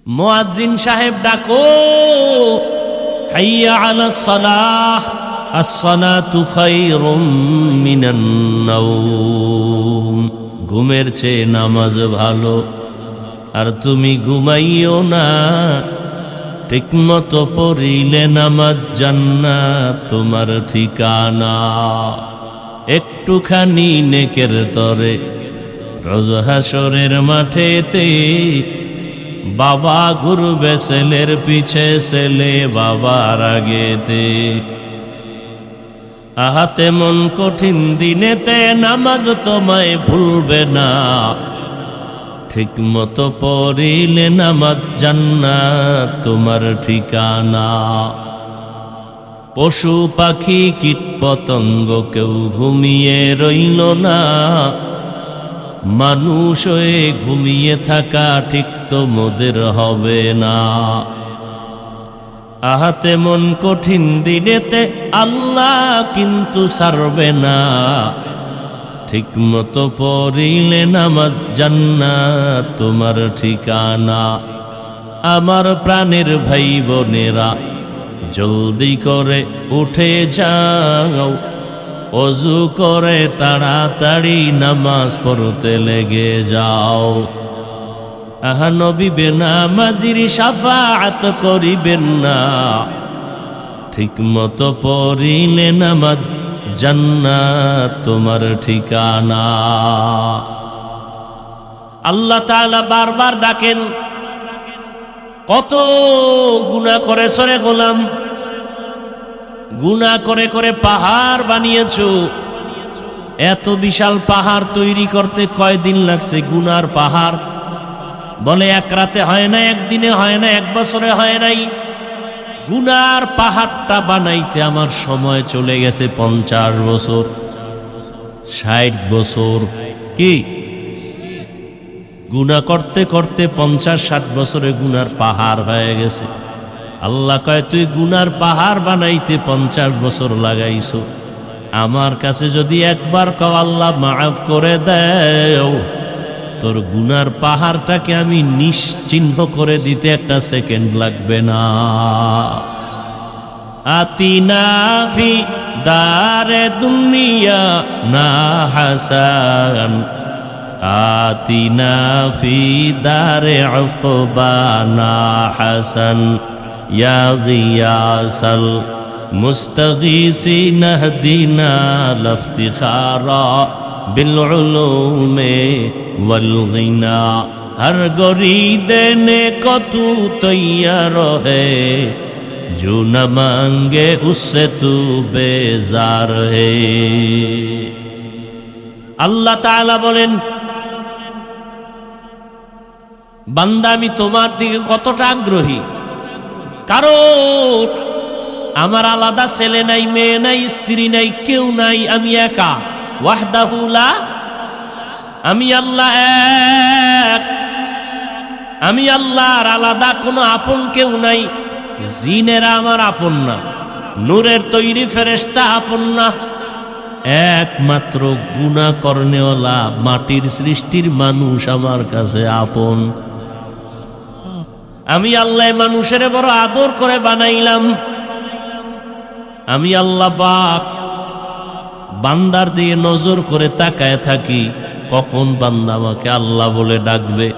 মুয়াজ্জিন সাহেব ডাকো, হাইয়া আলাস সালাহ, আস-সালাতু খায়রুম মিনান নাওম। ঘুমের চেয়ে নামাজ ভালো, আর তুমি ঘুমাইও না। ঠিকমতো পড়িলে নামাজ জান্নাত তোমার ঠিকানা। একটুখানি নেকের তরে রোজ হাসরের মাঠেতে বাবা ঘুরবে ছেলের পিছে, ছেলে বাবার আগেতে। আহাতে মন কঠিন দিনেতে নামাজ তোমায় ভুলবে না। ঠিক মতো পড়িলে নামাজ জান্নাত তোমার ঠিকানা। পশু পাখি কীট পতঙ্গ কেউ ঘুমিয়ে রইল না। মানুষ হয়ে ঘুমিয়ে থাকা ঠিক তো মোদের হবে না। আহাতে মন কঠিন দিনেতে আল্লাহ কিন্তু ছাড়বে না। ঠিক মতো পড়িলে নামাজ জান্নাত তোমার ঠিকানা। আমার প্রাণের ভাই বোনেরা, জলদি করে উঠে যাও, ওযু করে তাড়াতাড়ি নামাজ পড়তে লেগে যাও। আহা নবী বেনামাজির শাফাআত করিবেন না। ঠিক মতো পড়িলে নামাজ জান্নাত তোমার ঠিকানা। আল্লাহ তাআলা বারবার ডাকেন, কত গুনাহ করেছ রে গোলাম, গুনাহ করে করে পাহাড় বানিয়েছো। এত বিশাল পাহাড় তৈরি করতে কয়দিন লাগছে? গুনার পাহাড় বলে এক রাতে হয় না, একদিনে হয় না, এক বছরে হয় নাই। গুনার পাহাড়টা বানাইতে আমার সময় চলে গেছে 50 বছর, 60 বছর। কি গুনাহ করতে করতে 50-60 বছরে গুনার পাহাড় হয়ে গেছে। আল্লাহ কয়, তুই গুনার পাহাড় বানাইতে 50 বছর লাগাইছো, আমার কাছে যদি একবার কও আল্লাহ মাফ করে দেও, তোর গুনার পাহাড়টাকে আমি নিশ্চিহ্ন করে দিতে একটা সেকেন্ড লাগবে না। আতিনা ফি দারে দুনিয়া না হাসান, আতিনা ফি দারে উকবা না হাসান, ইয়া গিয়াসাল মুস্তাগীসিন হদিনা লফতিখারা বিল উলুমে ওয়াল গিনা। हर गोरी देने को तू तैयार है, जो न मांगे उससे तू बेजार है। আল্লাহ তাআলা বলেন, বান্দা আমি তোমার দিকে কতটা আগ্রহী। কারণ আমার আলাদা ছেলে নাই, মেয়ে নাই, স্ত্রী নাই, কেউ নাই, আমি একা। ওয়াহদাহু লা, আমি আল্লাহ এক। আমি আল্লাহর আলাদা কোনো আপন কেউ নাই। জিনেরা আমার আপন না, নূরের তৈরি ফেরেশতা আপন না। একমাত্র গুনাহ করনেওয়ালা মাটির সৃষ্টির মানুষ আমার কাছে আপন। আমি আল্লাহ মানুষের বড় আদর করে বানাইলাম। আমি আল্লাহ পাক বান্দার দিয়ে নজর করে তাকায় থাকি, কখন বান্দা আমাকে আল্লাহ বলে ডাকবে।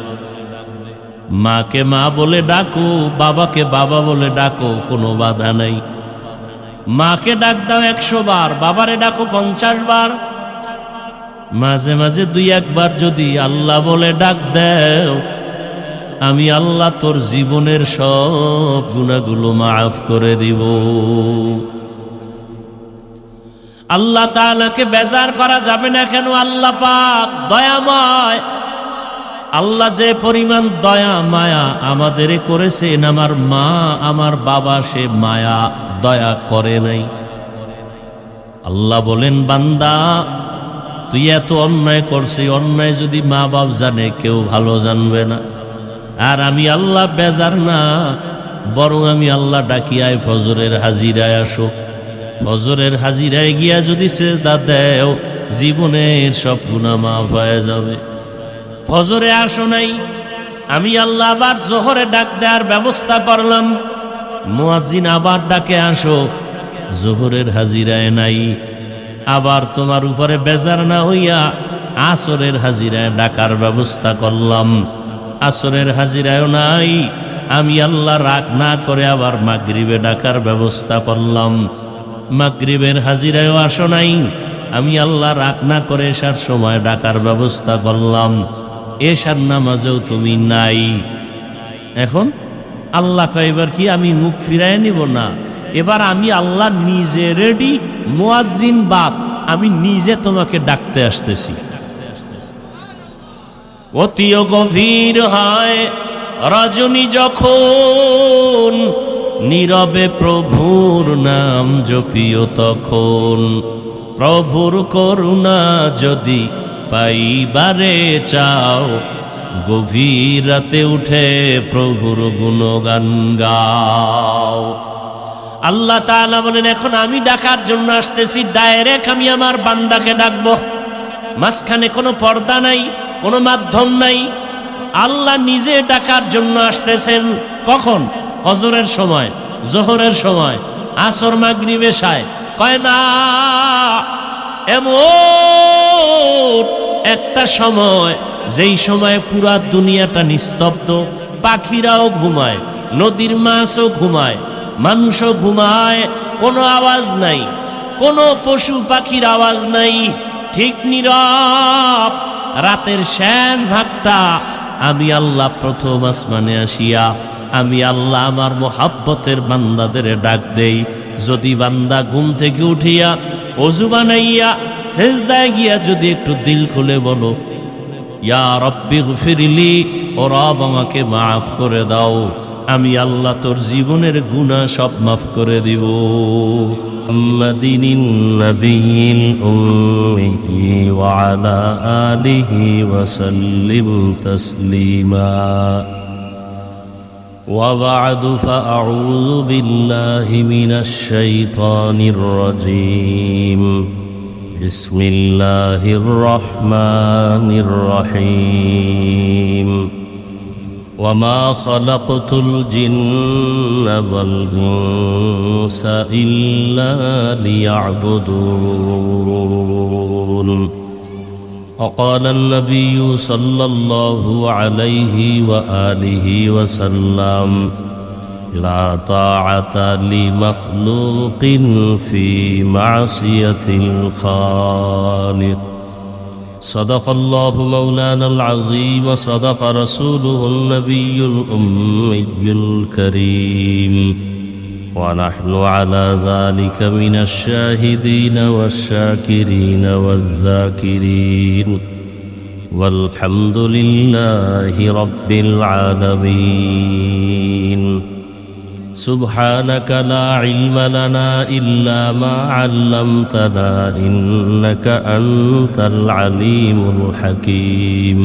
মাকে মা বলে ডাকো, বাবাকে বাবা বলে ডাকো, কোনো বাধা নাই। মাকে ডাক দাও 100 বার, বাবারে ডাকো 50 বার। মাঝে মাঝে 2-1 বার যদি আল্লাহ বলে ডাক দাও, আমি আল্লাহ তোর জীবনের সব গুনাহগুলো মাফ করে দিব। আল্লাহ তাআলাকে বেজার করা যাবে না কেন? আল্লাহ পাক দয়াময়। আল্লাহ যে পরিমাণ দয়া মায়া আমাদের করেছেন, আমার মা আমার বাবা সে মায়া দয়া করে নাই। আল্লাহ বলেন, বান্দা তুই এত অন্যায় করছিস, অন্যায় যদি মা বাপ জানে কেউ ভালো জানবে না। আর আমি আল্লাহ বেজার না, বরং আমি আল্লাহ ডাকিয়ায় ফজরের হাজিরায় আসো। ফজরের হাজিরায় গিয়া যদি সেজদা দেও, জীবনের সব গুনাহ মাফ হয়ে যাবে। ফজরে আসো নাই, আমি আল্লাহ আবার জোহরে ডাক দেওয়ার ব্যবস্থা করলাম, মুয়াজ্জিন আবার ডাকে আসো, জোহরের হাজিরায় নাই। আবার তোমার উপরে বেজার না হইয়া আসরের হাজিরায় ডাকার ব্যবস্থা করলাম, আসরের হাজিরায়ও নাই। আমি আল্লাহ রাগ না করে আবার মাগরিবে ডাকার ব্যবস্থা করলাম, মাগরিবের হাজিরায়ও আসো নাই। আমি আল্লাহ রাগ না করে এশার সময় ডাকার ব্যবস্থা করলাম, এশার নামাজেও তুমি নাই। এখন আল্লাহ কয় এবার কি আমি মুখ ফিরায় নিব না? এবার আমি আল্লাহ নিজে রেডি, মুয়াজ্জিন বাদ, আমি নিজে তোমাকে ডাকতে আসতেছি। অতিও গভীর হয় রজনী যখন, নীরবে প্রভুর নাম জপিও তখন। প্রভুর করুণা যদি পাইবারে চাও, গভীর রাতে উঠে প্রভুর গুণগান গাও। আল্লাহ তাআলা বলেন এখন আমি ডাকার জন্য আসতেছি, ডাইরেক্ট আমি আমার বান্দাকে ডাকবো, মাঝখানে কোনো পর্দা নাই, কোনো মাধ্যম নাই। আল্লাহ নিজে ডাকার জন্য আসতেছেন। কখন? ফজরের সময়, জোহরের সময়, আসর, মাগরিব, এশায়। কয় না, এমন একটা সময় যেই সময় পুরা দুনিয়াটা নিস্তব্ধ, পাখিরাও ঘুমায়, নদীর মাছও ঘুমায়, মানুষও ঘুমায়, কোনো আওয়াজ নাই, কোনো পশু পাখির আওয়াজ নাই, ঠিক নীরব। রাতের শেষ ভাগটা আমি আল্লাহ প্রথম আসমানে আসিয়া আমি আল্লাহ আমার মোহাব্বতের বান্দাদের ডাক দেই। যদি বান্দা ঘুম থেকে উঠিয়া ওযু বানাইয়া সেজদায় গিয়া যদি একটু দিল খুলে বলো, ইয়া রব্বি গফিরলি, ও রব আমাকে মাফ করে দাও, আমি আল্লাহ তোর জীবনের গুনাহ সব মাফ করে দিব। মুহাম্মাদিন নবিয়্যিল উম্মি ওয়া আলা আলিহি ওয়া সাল্লিম তাসলিমা। وبعد فأعوذ بالله من الشيطان الرجيم. بسم الله الرحمن الرحيم. وما خلقت الجن والإنس إلا ليعبدون. وقال النبي صلى الله عليه وآله وسلم لا طاعة لمخلوق في معصية الخالق. صدق الله مولانا العظيم وصدق رسوله النبي الأمي الكريم، ونحن على ذلك من الشاهدين والشاكرين والذاكرين، والحمد لله رب العالمين. سبحانك لا علم لنا إلا ما علمتنا إنك أنت العليم الحكيم.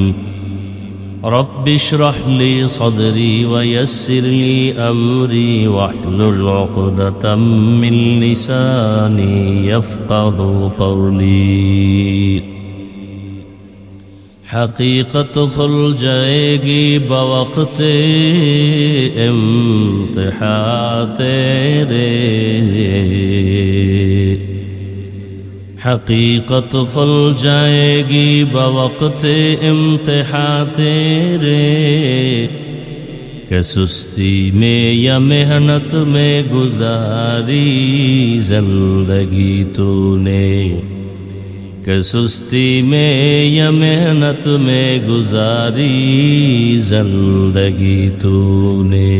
رب اشرح لي صدري ويسر لي أمري واحلل عقدة من لساني يفقه قولي. حقیقت کھل جائے گی بوقت امتحان تیرے، حقیقت کھل جائے گی بوقت امتحان تیرے، کہ سستی میں یا محنت میں گزاری زندگی تو نے، کہ سستی میں یا محنت میں گزاری زندگی تو نے.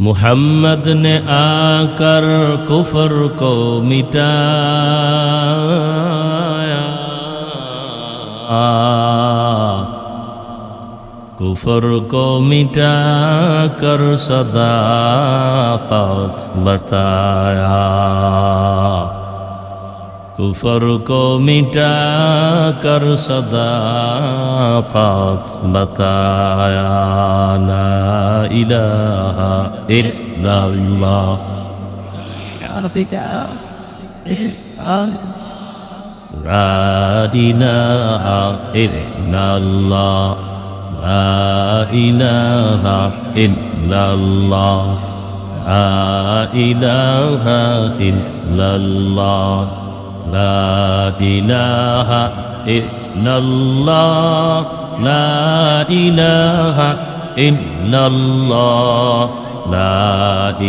محمد نے آ کر کفر کو مٹایا، کفر کو مٹا کر صداقت بتایا، کفر کو مٹا کر صداقت بتایا. لا الہ الا اللہ، لا الہ الا اللہ، লা ইলাহা ইল্লাল্লাহ লা ইলাহা ইল্লাল্লাহ লা ইলাহা ইল্লাল্লাহ লা ইলাহা ইল্লাল্লাহ লা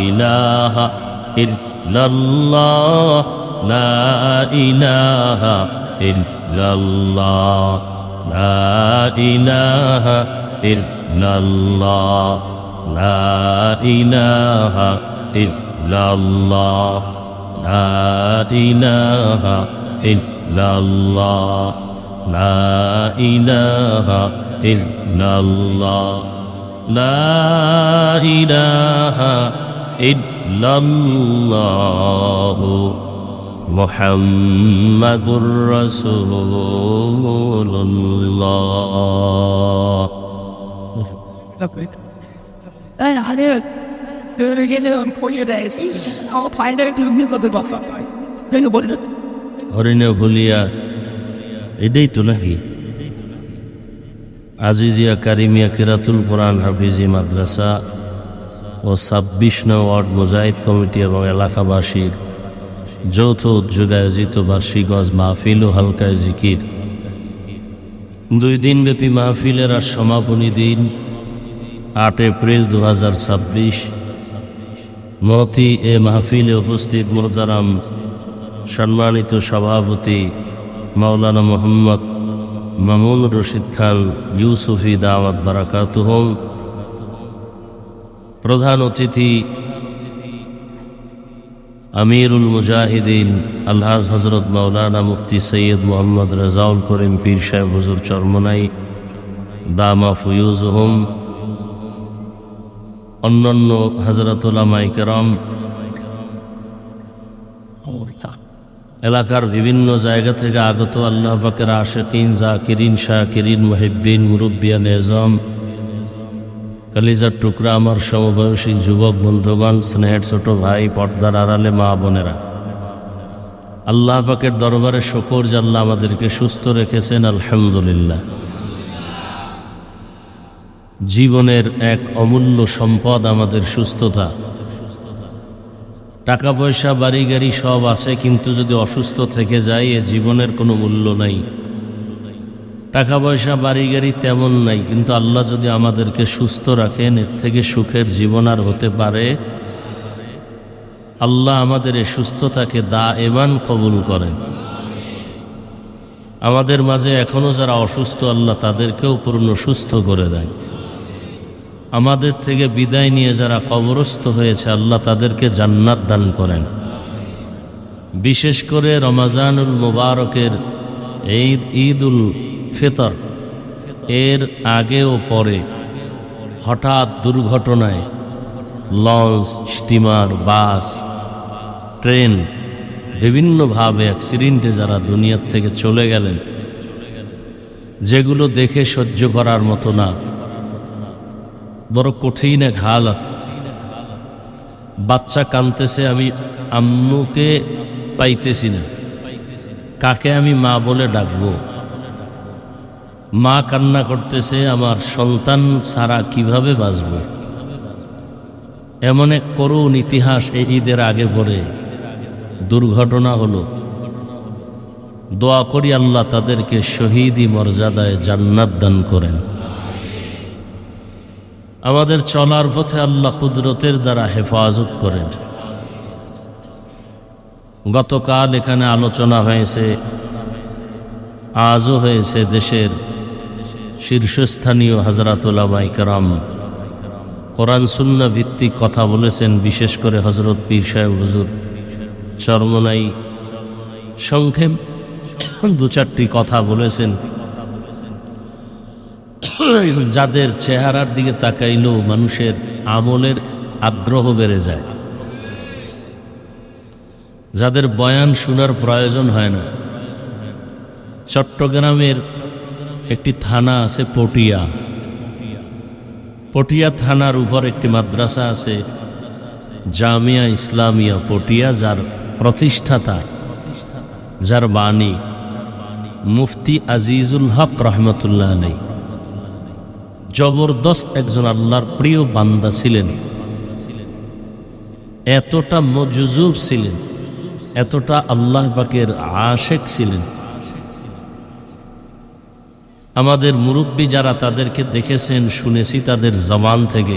ইলাহা ইল্লাল্লাহ লা ইলাহা ইল্লাল্লাহ লা ইলাহা ইল্লাল্লাহ লা ইলাহা ইল্লাল্লাহ লা ইলাহা ইল্লাল্লাহ লা ইলাহা ইল্লাল্লাহ লা ইলাহা ইল্লাল্লাহ মুহাম্মাদুর রাসূলুল্লাহ। হরিণে ভুলিয়া এটাই তো নাকি আজিজিয়া কারিমিয়া কিরাতুল কোরআন হাফিজি মাদ্রাসা ও ২৬ নং ওয়ার্ড মুজাহিদ কমিটি এবং এলাকাবাসীর যৌথ উদ্যোগে আয়োজিত বার্ষিক ওয়াজ মাহফিল ও হালকায় জিকির 2 দিনব্যাপী মাহফিলের আর সমাপনী দিন 8 এপ্রিল 2026। মহতি এ মাহফিলে উপস্থিত মোহতারাম সম্মানিত সভাপতি মাওলানা মোহাম্মদ মামুন রশিদ খান ইউসুফি দাওয়াত বারাকাতুহ, প্রধান অতিথি আমিরুল মুজাহিদিন আলহাজ হজরত মাওলানা মুফতি সৈয়দ মোহাম্মদ রেজাউল করিম পীর সাহেব হুজুর চরমনাই দামা ফুয়ুজহুম, অন্যান্য হযরত উলামায়ে কেরাম, এলাকার বিভিন্ন জায়গা থেকে আগত আল্লাহ পাকের আশিকিন, জাকিরিন, শাকিরিন, মুহিব্বিন, মুরব্বিয়ান এজম, কলিজার টুকরা আমার সমবয়সী যুবক বন্ধুগণ, স্নেহের ছোট ভাই, পর্দার আড়ালে মা বোনেরা, আল্লাহ পাকের দরবারে শুকর যে আল্লাহ আমাদেরকে সুস্থ রেখেছেন, আলহামদুলিল্লাহ। জীবনের এক অমূল্য সম্পদ আমাদের সুস্থতা। টাকা পয়সা বাড়ি গাড়ি সব আছে, কিন্তু যদি অসুস্থ থেকে যায় এ জীবনের কোনো মূল্য নাই। টাকা পয়সা বাড়ি গাড়ি তেমন নাই, কিন্তু আল্লাহ যদি আমাদেরকে সুস্থ রাখেন এর থেকে সুখের জীবন আর হতে পারে। আল্লাহ আমাদের এই সুস্থতাকে দায়েমান কবুল করেন। আমাদের মাঝে এখনো যারা অসুস্থ আল্লাহ তাদেরকেও পূর্ণ সুস্থ করে দেন। আমাদের থেকে বিদায় নিয়ে যারা কবরস্থ হয়েছে আল্লাহ তাদেরকে জান্নাত দান করেন। বিশেষ করে রমাজানুল মুবারকের ঈদুল ফিতর এর আগে ও পরে হঠাৎ দুর্ঘটনায় লঞ্চ, স্টিমার, বাস, ট্রেন বিভিন্নভাবে অ্যাক্সিডেন্টে যারা দুনিয়ার থেকে চলে গেলেন, যেগুলো দেখে সহ্য করার মতো না, বড় কঠিন এক হালত। বাচ্চা কাঁদতেছে, আমি আম্মুকে পাইতেছি না, কাকে আমি মা বলে ডাকবো? মা কান্না করতেছে, আমার সন্তান ছাড়া কিভাবে বাঁচব? এমন এক করুণ ইতিহাস এই ঈদের আগে পরে দুর্ঘটনা হলো। দোয়া করি আল্লাহ তাদেরকে শহীদি মর্যাদায় জান্নাত দান করেন। আমাদের চলার পথে আল্লাহ কুদরতের দ্বারা হেফাজত করেন। গতকাল এখানে আলোচনা হয়েছে, আজও হয়েছে, দেশের শীর্ষস্থানীয় হযরত উলামায়ে কেরাম কোরআন সুন্নাহ ভিত্তিক কথা বলেছেন। বিশেষ করে হযরত পীর সাহেব হুজুর চরমনাই সংক্ষেপ 2-4টি কথা বলেছেন, যাদের চেহারার দিকে তাকাইলেও মানুষের আমলের আগ্রহ বেড়ে যায়, যাদের বয়ান শোনার প্রয়োজন হয় না। চট্টগ্রামের একটি থানা আছে পটিয়া, পটিয়া থানার উপর একটি মাদ্রাসা আছে জামিয়া ইসলামিয়া পটিয়া, যার প্রতিষ্ঠাতা, যার বাণী মুফতি আজিজুল হক রহমতুল্লাহ আলাইহি। জবরদস্ত একজন আল্লাহর প্রিয় বান্দা ছিলেন, এতটা মজজুব ছিলেন, এতটা আল্লাহ পাকের আশেক ছিলেন। আমাদের মুরব্বী যারা তাদেরকে দেখেছেন, শুনেছি তাদের জবান থেকে,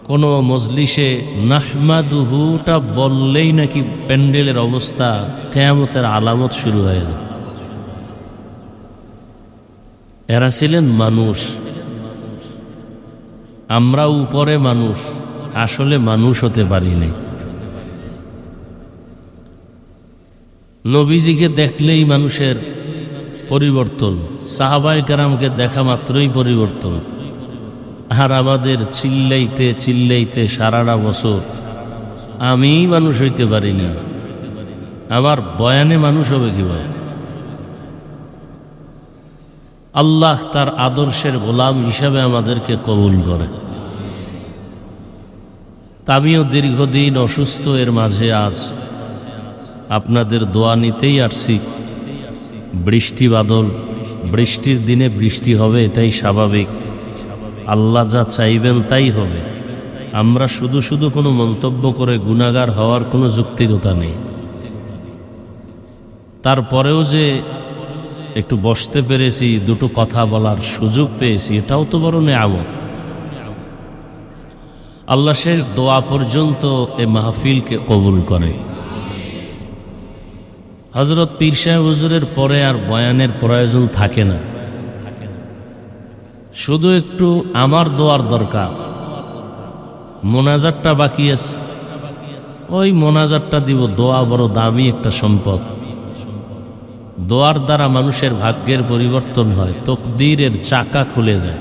কোনো মজলিসে নাহমাদুহুটা বললেই নাকি প্যান্ডেলের অবস্থা কিয়ামতের আলামত শুরু হয়ে যায়। এরা ছিলেন মানুষ, আমরা উপরে মানুষ, আসলে মানুষ হতে পারিনি। নবীজিকে দেখলেই মানুষের পরিবর্তন, সাহাবায়ে কেরামকে দেখা মাত্রই পরিবর্তন। আর আমাদের চিল্লাইতে চিল্লাইতে সারাটা বছর আমি মানুষ হইতে পারি না, আমার বয়ানে মানুষ হবে কিভাবে? আল্লাহ তার আদর্শের গোলাম হিসাবে আমাদেরকে কবুল করে। আমিও দীর্ঘদিন অসুস্থ, এর মাঝে আজ আপনাদের দোয়া নিতেই আসছি। বৃষ্টি বাদল, বৃষ্টির দিনে বৃষ্টি হবে, এটাই স্বাভাবিক। আল্লাহ যা চাইবেন তাই হবে। আমরা শুধু শুধু কোনো মন্তব্য করে গুনাহগার হওয়ার কোনো যুক্তিকতা নেই। তারপরেও যে একটু বসতে পেরেছি, দুটো কথা বলার সুযোগ পেয়েছি, এটাও তো বড় নেয়ামত। আল্লাহ শেষ দোয়া পর্যন্ত এ মাহফিলকে কবুল করে। হযরত পীর সাহেব হুজুরের পরে আর বয়ানের প্রয়োজন থাকে না, শুধু একটু আমার দোয়ার দরকার। মোনাজাতটা বাকি আছে, ওই মোনাজাতটা দিব। দোয়া বড় দামি একটা সম্পদ। দোয়ার দ্বারা মানুষের ভাগ্যের পরিবর্তন হয়, তকদীরের চাকা খুলে যায়,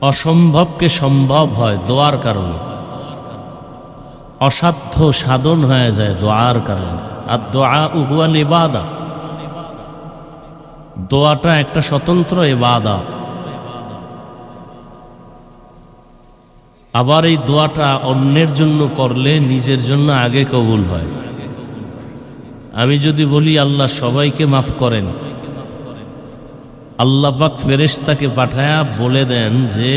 অসম্ভবকে সম্ভব হয় দোয়ার কারণে, অসাধ্য সাধন হয়ে যায় দোয়ার কারণে। আর দোয়া হুয়াল ইবাদা, দোয়াটা একটা স্বতন্ত্র ইবাদত। আবার এই দোয়াটা অন্যের জন্য করলে নিজের জন্য আগে কবুল হয়। আমি যদি বলি আল্লাহ সবাইকে মাফ করেন, আল্লাহ পাক ফেরেশতাকে পাঠায়া বলে দেন যে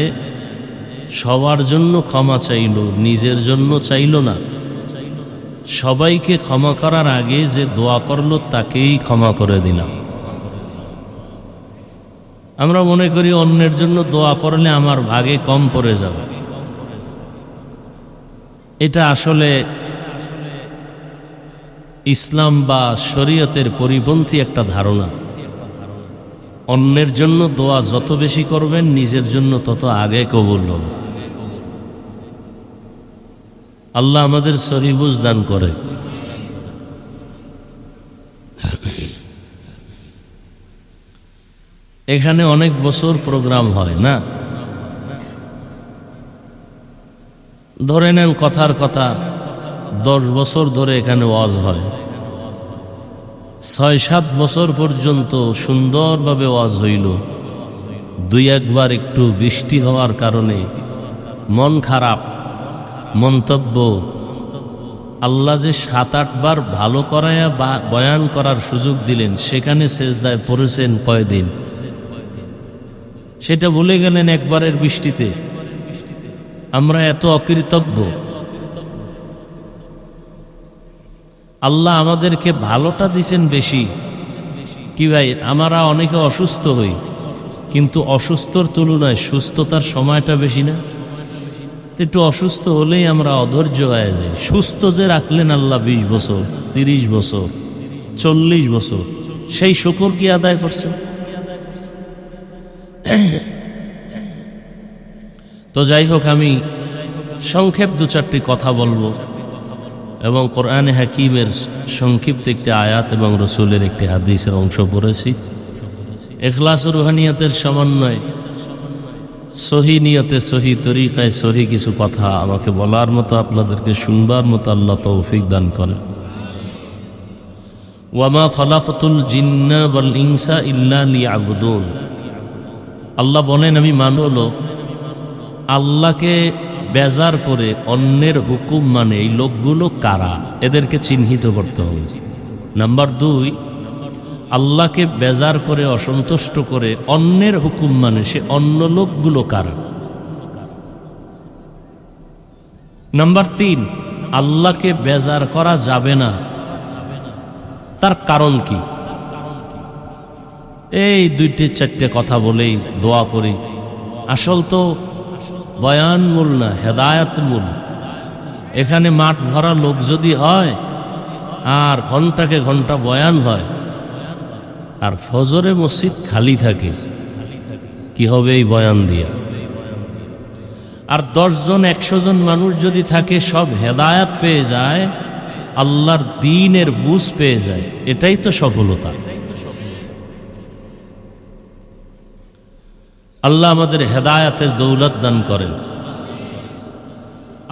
সবার জন্য ক্ষমা চাইল, নিজের জন্য চাইল না। সবাইকে ক্ষমা করার আগে যে দোয়া করলো তাকেই ক্ষমা করে দিলাম। আমরা মনে করি অন্যের জন্য দোয়া করলে আমার ভাগে কম পড়ে যাবে। এটা আসলে ইসলাম বা শরীয়তের পরিপন্থী একটা ধারণা। অন্যের জন্য দোয়া যত বেশি করবেন, নিজের জন্য তত আগে কবুল হবে। আল্লাহ আমাদের সহি বুঝ দান করে। এখানে অনেক বছর প্রোগ্রাম হয় না, ধরে নেন কথার কথা 10 বছর ধরে এখানে ওয়াজ হয়। 6-7 বছর পর্যন্ত সুন্দরভাবে ওয়াজ হইল। 2-1 বার একটু বৃষ্টি হওয়ার কারণে মন খারাপ, মন্তব্য। আল্লাহ যে 7-8 বার ভালো করায়া বয়ান করার সুযোগ দিলেন, সেখানে সেজদায় পড়েছেন কয়দিন, সেটা ভুলে গেলেন একবারের বৃষ্টিতে। আমরা এত অকৃতজ্ঞ। আল্লাহ আমাদেরকে ভালোটা দিছেন বেশি। কি ভাই, আমরা অনেকে অসুস্থ হই, কিন্তু অসুস্থর তুলনায় সুস্থতার সময়টা বেশি না? একটু অসুস্থ হলেই আমরা অধৈর্য হয়ে যাই। সুস্থ যে রাখলেন আল্লাহ 20 বছর, 30 বছর, 40 বছর, সেই শুকর কি আদায় করছেন? তো যাই হোক, আমি সংক্ষেপ 2-4টি কথা বলবো এবং কোরআনে হাকিমের সংক্ষিপ্ত একটি আয়াত এবং রসুলের একটি হাদিসের অংশ পড়েছি। ইখলাস ও রুহানিয়তের সমন্বয়, সহি নিয়তে, সহি তরিকায়, সহি কিছু কথা আমাকে বলার মতো, আপনাদেরকে শুনবার মতো আল্লাহ তৌফিক দান করেন। ওয়ামা খালাকতুল জিন্না ওয়াল ইনসা ইল্লা লিয়াবুদুন। আল্লাহ বলেন, আমি মানব আল্লাহকে বেজার করে অন্যের হুকুম মানে এই লোকগুলো কারা, এদেরকে চিহ্নিত করতে হবে। নাম্বার 2, আল্লাহকে বেজার করে অসন্তুষ্ট করে অন্যের হুকুম মানে সে অন্য লোকগুলো কারা? নাম্বার 3, আল্লাহকে বেজার করা যাবে না, তার কারণ কি? এই 2-4টে কথা বলেই দোয়া করি। আসল তো বয়ান মূল না, হেদায়াত মূল। এখানে মাঠ ভরা লোক যদি হয় আর ঘন্টাকে ঘন্টা বয়ান হয় আর ফজরে মসজিদ খালি থাকে, কি হবে এই বয়ান দিয়া? আর 10 জন 100 জন মানুষ যদি থাকে, সব হেদায়াত পেয়ে যায়, আল্লাহর দ্বীনের বুঝ পেয়ে যায়, এটাই তো সফলতা। আল্লাহ আমাদের হেদায়াতের দৌলত দান করেন।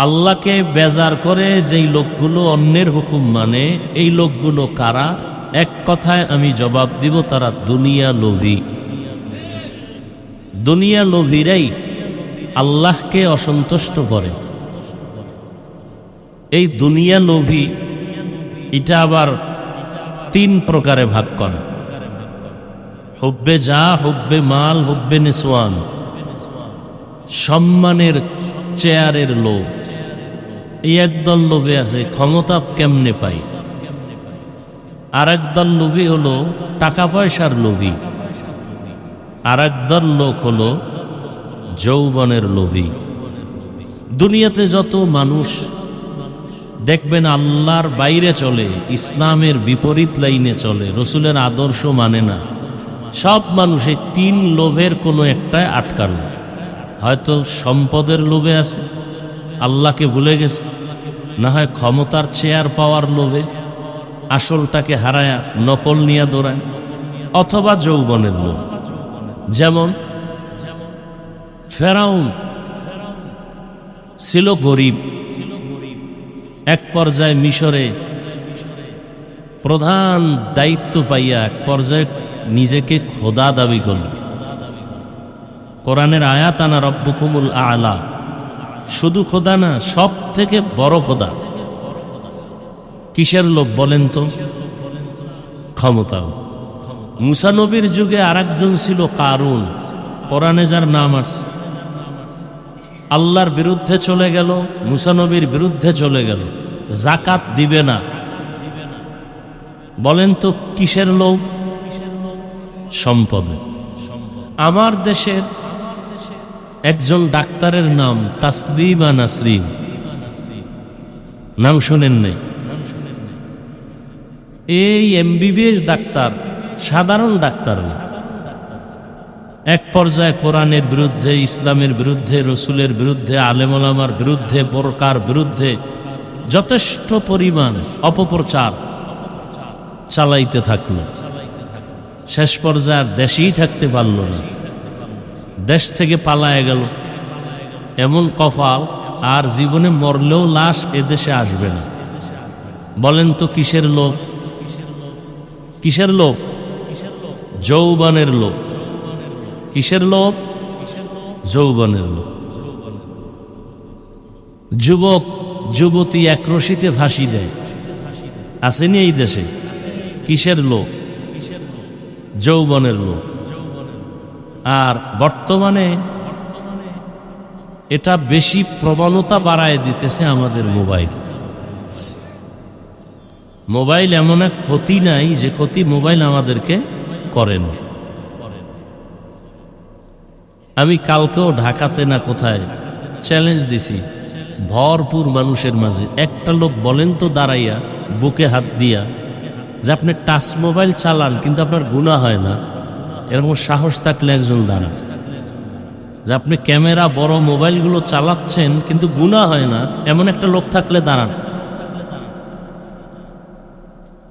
আল্লাহকে বেজার করে যেই লোকগুলো অন্যের হুকুম মানে, এই লোকগুলো কারা? এক কথায় আমি জবাব দিব, তারা দুনিয়া লোভী। দুনিয়া লোভীরাই আল্লাহকে অসন্তুষ্ট করে। এই দুনিয়া লোভী এটা আবার 3 প্রকারে ভাগ করা: হুব্বে যা, হুব্বে মাল, হুব্বে নিসওয়ান। সম্মানের চেয়ারের লোভ, এই একদল লোভে আছে ক্ষমতা কেমনে পাই। আর একদল লোভী হলো টাকা পয়সার লোভী। আর একদল লোক হলো যৌবনের লোভী। দুনিয়াতে যত মানুষ দেখবেন আল্লাহর বাইরে চলে, ইসলামের বিপরীত লাইনে চলে, রসুলের আদর্শ মানে না, সব মানুষ এই 3 লোভের কোনো একটায় আটকানো। হয়তো সম্পদের লোভে আছে, আল্লাহকে ভুলে গেছে, না হয় ক্ষমতার চেয়ার পাওয়ার লোভে আসলটাকে হারায়া নকল নিয়ে দৌড়ায়, অথবা যৌবনের লোভ। যেমন ফেরাউন ছিল গরিব, এক পর্যায়ে মিশরে প্রধান দায়িত্ব পাইয়া এক পর্যায়ে নিজেকে খোদা দাবি করল। কোরআনের আয়াত, আনা রব্বুকুমুল আলা, শুধু খোদা না, সব থেকে বড় খোদা। কিসের লোভ বলেন তো? ক্ষমতা। মুসা নবীর যুগে আরেকজন ছিল কারুন, কোরআনে যার নাম আসছে। আল্লাহর বিরুদ্ধে চলে গেল, মুসা নবীর বিরুদ্ধে চলে গেল, যাকাত দিবে না। বলেন তো কিসের লোভ? সম্পদে। আমার দেশের একজন ডাক্তারের নাম তাসলিমা নাসরিন, নাম শুনেন নাই? এই MBBS ডাক্তার, সাধারণ ডাক্তার না। এক পর্যায়ে কোরআনের বিরুদ্ধে, ইসলামের বিরুদ্ধে, রসুলের বিরুদ্ধে, আলেম ওলামার বিরুদ্ধে, বোরকার বিরুদ্ধে যথেষ্ট পরিমাণ অপপ্রচার চালাইতে থাকলো। শেষ পর্যায়ে দেশেই থাকতে পারল না, দেশ থেকে পালায় গেল। এমন কপাল, আর জীবনে মরলেও লাশ এদেশে আসবে না। বলেন তো কিসের লোক? কিসের লোক? যৌবনের লোক। কিসের লোক? যৌবনের লোক। যুবক যুবতী একরশিতে ফাঁসি দেয়, আসেনি এই দেশে? কিসের লোক? যৌবনের লোক। আর বর্তমানে এটা বেশি প্রবণতা বাড়ায় দিতেছে আমাদের মোবাইল। মোবাইল এমন এক ক্ষতি নাই যে ক্ষতি মোবাইল আমাদেরকে করে না। আমি কালকেও ঢাকাতে না কোথায় চ্যালেঞ্জ দিছি, ভরপুর মানুষের মাঝে একটা লোক বলেন তো দাঁড়াইয়া, বুকে হাত দিয়া, যে আপনি টাচ মোবাইল চালান কিন্তু আপনার গুনাহ হয় না, এরকম সাহস থাকলে একজন দাঁড়ান। যে আপনি ক্যামেরা বড় মোবাইলগুলো চালাচ্ছেন কিন্তু গুনাহ হয় না, এমন একটা লোক থাকলে দাঁড়ান।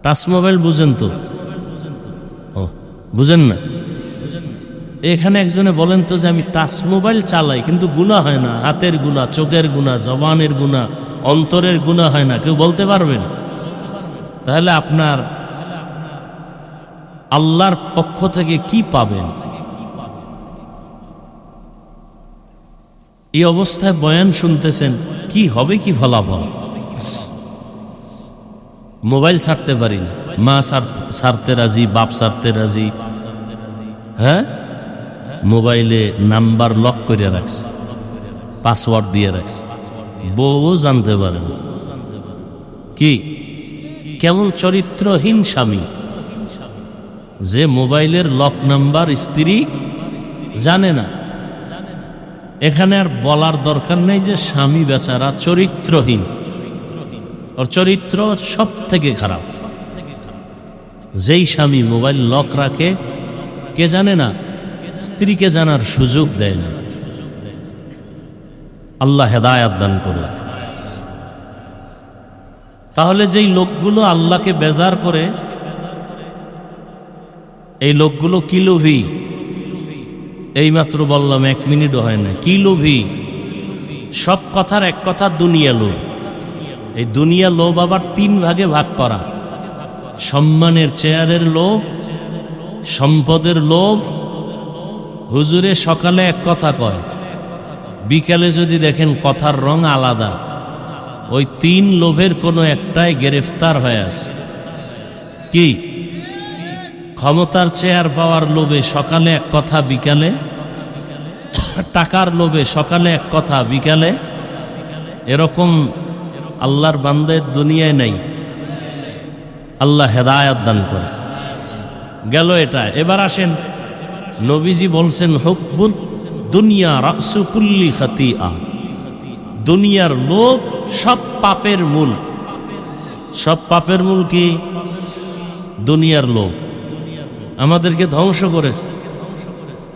টাচ মোবাইল বুঝেন তো? ও বুঝেন না? এখানে একজনে বলেন তো যে আমি টাচ মোবাইল চালাই কিন্তু গুনাহ হয় না, হাতের গুনাহ, চোখের গুনাহ, জবানের গুনাহ, অন্তরের গুনাহ হয় না, কেউ বলতে পারবেন? তাহলে আপনার আল্লাহর পক্ষ থেকে কি পাবেন? এই অবস্থায় বয়ান শুনতেছেন, কি হবে, কি ফলাফল? মোবাইল ছাড়তে পারি না, মা ছাড়তে রাজি, বাপ ছাড়তে রাজি, হ্যাঁ, মোবাইলে নাম্বার লক করে রাখছে, পাসওয়ার্ড দিয়ে রাখছে, বউ জানতে পারেন। কি কেমন চরিত্রহীন স্বামী, যে মোবাইলের লক নাম্বার স্ত্রী জানে না। এখানে আর বলার দরকার নেই যে স্বামী বেচারা চরিত্রহীন, ওর চরিত্র সব থেকে খারাপ। যেই স্বামী মোবাইল লক রাখে, কে জানে না, স্ত্রীকে জানার সুযোগ দেয় না। আল্লাহ হেদায়াত দান করে। তাহলে যেই লোকগুলো আল্লাহকে বেজার করে, এই লোকগুলো কি লোভী? এইমাত্র বললাম, 1 মিনিটও হয় না। কি লোভী? সব কথার এক কথা দুনিয়া লোভ। এই দুনিয়া লোভ আবার 3 ভাগে ভাগ করা: সম্মানের চেয়ারের লোভ, সম্পদের লোভ। হুজুরে সকালে এক কথা কয়, বিকালে যদি দেখেন কথার রং আলাদা। ওই 3 লোভের কোনো একটাই গ্রেফতার হয়ে আছে। কি? ক্ষমতার চেয়ার পাওয়ার লোভে সকালে এক কথা, বিকালে টাকার লোভে সকালে এক কথা, বিকালে এরকম আল্লাহর বান্দার দুনিয়ায় নাই। আল্লাহ হেদায়াত দান করে। গেল এটা। এবার আসেন, নবীজি বলছেন, হুব্বুদ দুনিয়া রাসু কুল্লি খাতিআ। দুনিয়ার লোভ সব পাপের মূল। সব পাপের মূল কি? দুনিয়ার লোভ আমাদেরকে ধ্বংস করেছে।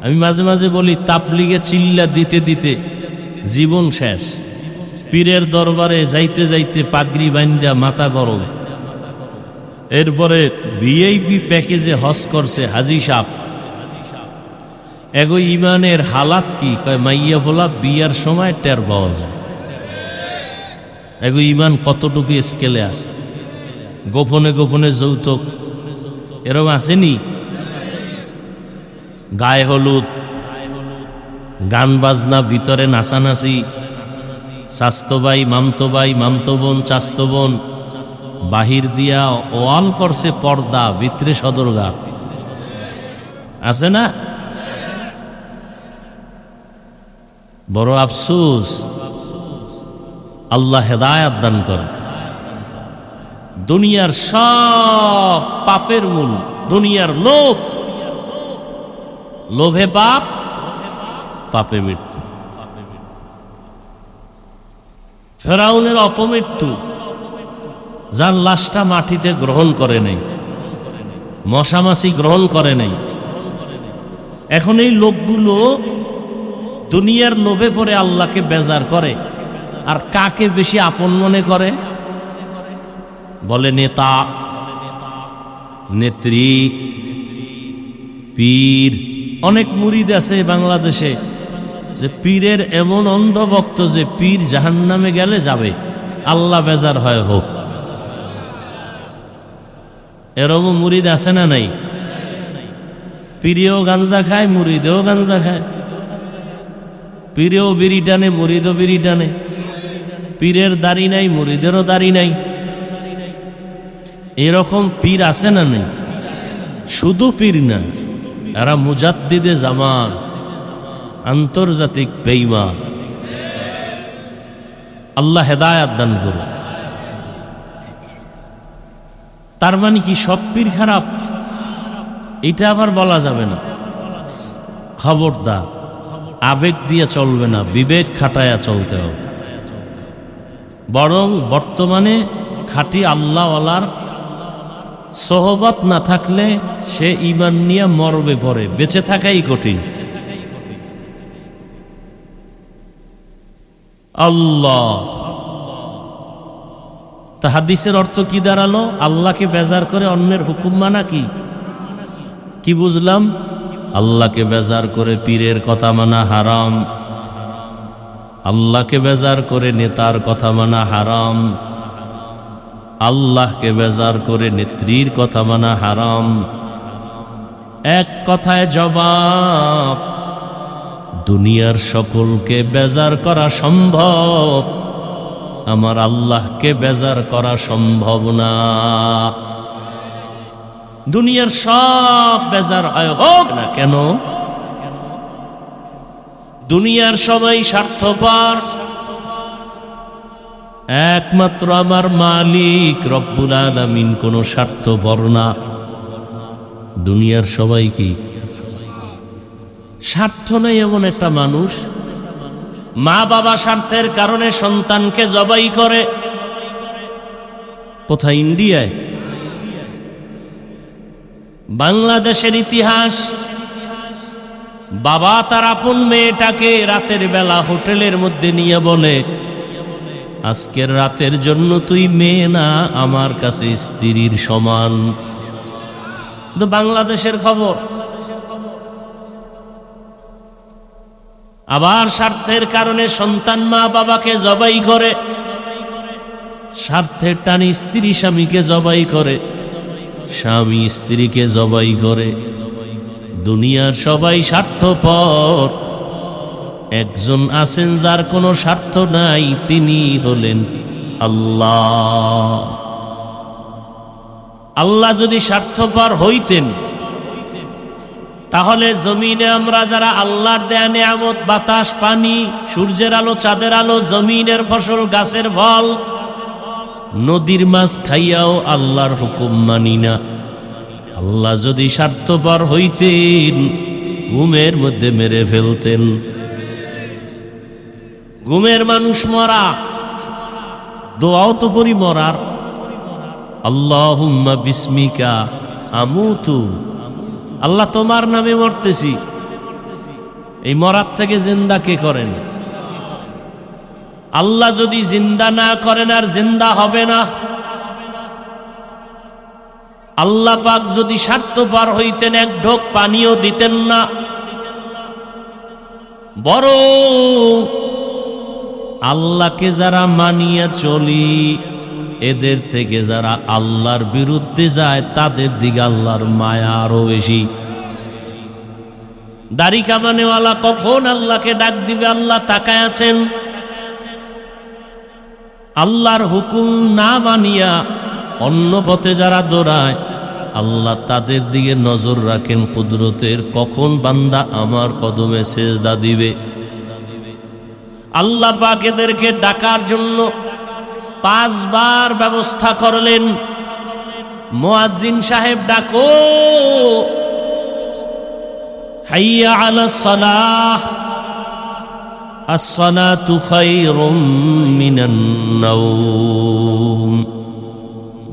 আমি মাঝে মাঝে বলি, তাবলিগে চিল্লা দিতে দিতে জীবন শেষ। পীরের দরবারে যাইতে যাইতে পাগড়ি বান্ধা মাথা গরম। এরপরে ভিআইপি প্যাকেজে হজ করছে হাজি সাহেব। এগো ইমানের হালাত কি? কয় মাইয়া ভোলা বিয়ার সময় টের পাওয়া যায়। এগো ইমান কতটুকু স্কেলে আছে। গোপনে গোপনে যৌতুক এরকম আসেনি? গায়ে হলুদ, গান বাজনা, ভিতরে নাচানাচি, চাস্তো ভাই, মামতো ভাই, মামতো বোন, চাস্তো বোন, বাহির দিয়া ওয়াল করছে পর্দা, ভিতরে সদরঘাট। আছে না? বড় আফসোস। আল্লাহ হেদায়াত দান করে। দুনিয়ার সব পাপের মূল দুনিয়ার লোভ। লোভে পাপ, পাপে মৃত্যু। ফেরাউনের অপমৃত্যু, যার লাশটা মাটিতে গ্রহণ করে নাই, মশামাছি গ্রহণ করে নাই। এখন এই লোকগুলো দুনিয়ার লোভে পড়ে আল্লাহকে বেজার করে। আর কাকে বেশি আপন মনে করে? বলে নেতা, নেত্রী, পীর। অনেক মুরিদ আছে বাংলাদেশে যে পীরের এমন অন্ধভক্ত যে পীর জাহান্নামে গেলে যাবে, আল্লাহ বেজার হয় হোক। এরকম মুরিদ আছে না নাই? পীরেও গাঞ্জা খায়, মুরিদেও গাঞ্জা খায়। পীরেও বিড়ি টানে, মুরিদও বিড়ি টানে। পীরের দাড়ি নাই, মুরিদেরও দাড়ি নাই। এরকম পীর আছে না নেই? শুধু পীর না, এরা মুজাদ্দিদে জামান, আন্তর্জাতিক বেঈমান। আল্লাহ হেদায়াত দান করুন। তার মানে কি সব পীর খারাপ? এটা আবার বলা যাবে না। খবরদার, আবেগ দিয়ে চলবে না, বিবেক খাটায়া চলতে হবে। বরং বর্তমানে খাঁটি আল্লাহওয়ালার সোহবত না থাকলে সে ঈমান নিয়ে মরবে পড়ে, বেঁচে থাকাই কঠিন। আল্লাহ। তা হাদিসের অর্থ কি দাঁড়ালো? আল্লাহকে বেজার করে অন্যের হুকুম মানা। কি বুঝলাম? আল্লাহকে বেজার করে পীরের কথা মানা হারাম, আল্লাহকে বেজার করে নেতার কথা মানা হারাম, আল্লাহকে বেজার করে নেত্রীর কথা মানা হারাম। এক কথায় জবাব, দুনিয়ার সকলকে বেজার করা সম্ভব, আমার আল্লাহকে বেজার করা সম্ভব না। দুনিয়ার সব বেজার হয় হোক না কেন, দুনিয়ার সবাই স্বার্থপর, একমাত্র আমার মালিক রব্বুল আলামিন কোন স্বার্থপর না। দুনিয়ার সবাই কি স্বার্থ নাই এমন একটা মানুষ, মা বাবা স্বার্থের কারণে সন্তানকে জবাই করে। কোথায়? ইন্ডিয়ায়। বাংলাদেশের ইতিহাস, বাবা তার আপন মেয়েটাকে রাতের বেলা হোটেলের মধ্যে নিয়ে বলে, আজকের রাতের জন্য তুই মেয়ে না, আমার কাছে স্ত্রীর সমান। তো বাংলাদেশের খবর। আবার স্বার্থের কারণে সন্তান মা বাবাকে জবাই করে, স্বার্থের টানে স্ত্রী স্বামীকে জবাই করে, স্বামী স্ত্রীকে জবাই করে। দুনিয়ার সবাই স্বার্থপর, একজন আছেন যার কোনো স্বার্থ নাই, তিনি হলেন আল্লাহ। আল্লাহ যদি স্বার্থপর হইতেন তাহলে জমিনে আমরা যারা আল্লাহর দেয়া নেয়ামত, বাতাস, পানি, সূর্যের আলো, চাঁদের আলো, জমিনের ফসল, গাছের ফল, নদীর মাছ খাইয়াও আল্লাহর হুকুম মানি না। আল্লাহ যদি স্বার্থপর হইতেন ঘুমের মধ্যে মেরে ফেলতেন। ঘুমের মানুষ মরা, দোয়াও তো পরি মরার, আল্লাহুম্মা বিসমিকা আমুতু, আল্লাহ তোমার নামে মরতেছি। এই মরার থেকে জিন্দা কে করেন? আল্লাহ যদি জিন্দা না করেন আর জিন্দা হবে না। আল্লাহ পাক যদি স্বার্থপর হইতেন এক ঢোক পানিও দিতেন না, বরং আল্লাহকে যারা মানিয়ে চলি এদের থেকে যারা আল্লাহর বিরুদ্ধে যায় তাদের দিকে আল্লাহর মায়া আরো বেশি। দাড়ি কামানেওয়ালা কখন আল্লাহকে ডাক দিবে আল্লাহ তাকায় আছেন। আল্লাহর হুকুম না মানিয়া অন্য পথে যারা দৌড়ায় আল্লাহ তাদের দিকে নজর রাখেন কুদরতের, কখন বান্দা আমার কদমে সেজদা দিবে। আল্লাহ পাক এদেরকে ডাকার জন্য 5 বার ব্যবস্থা করলেন। মুয়াজ্জিন সাহেব ডাকো, হাইয়া আলাস সালাহ, আস-সালাতু খায়রুম মিনান নাওম।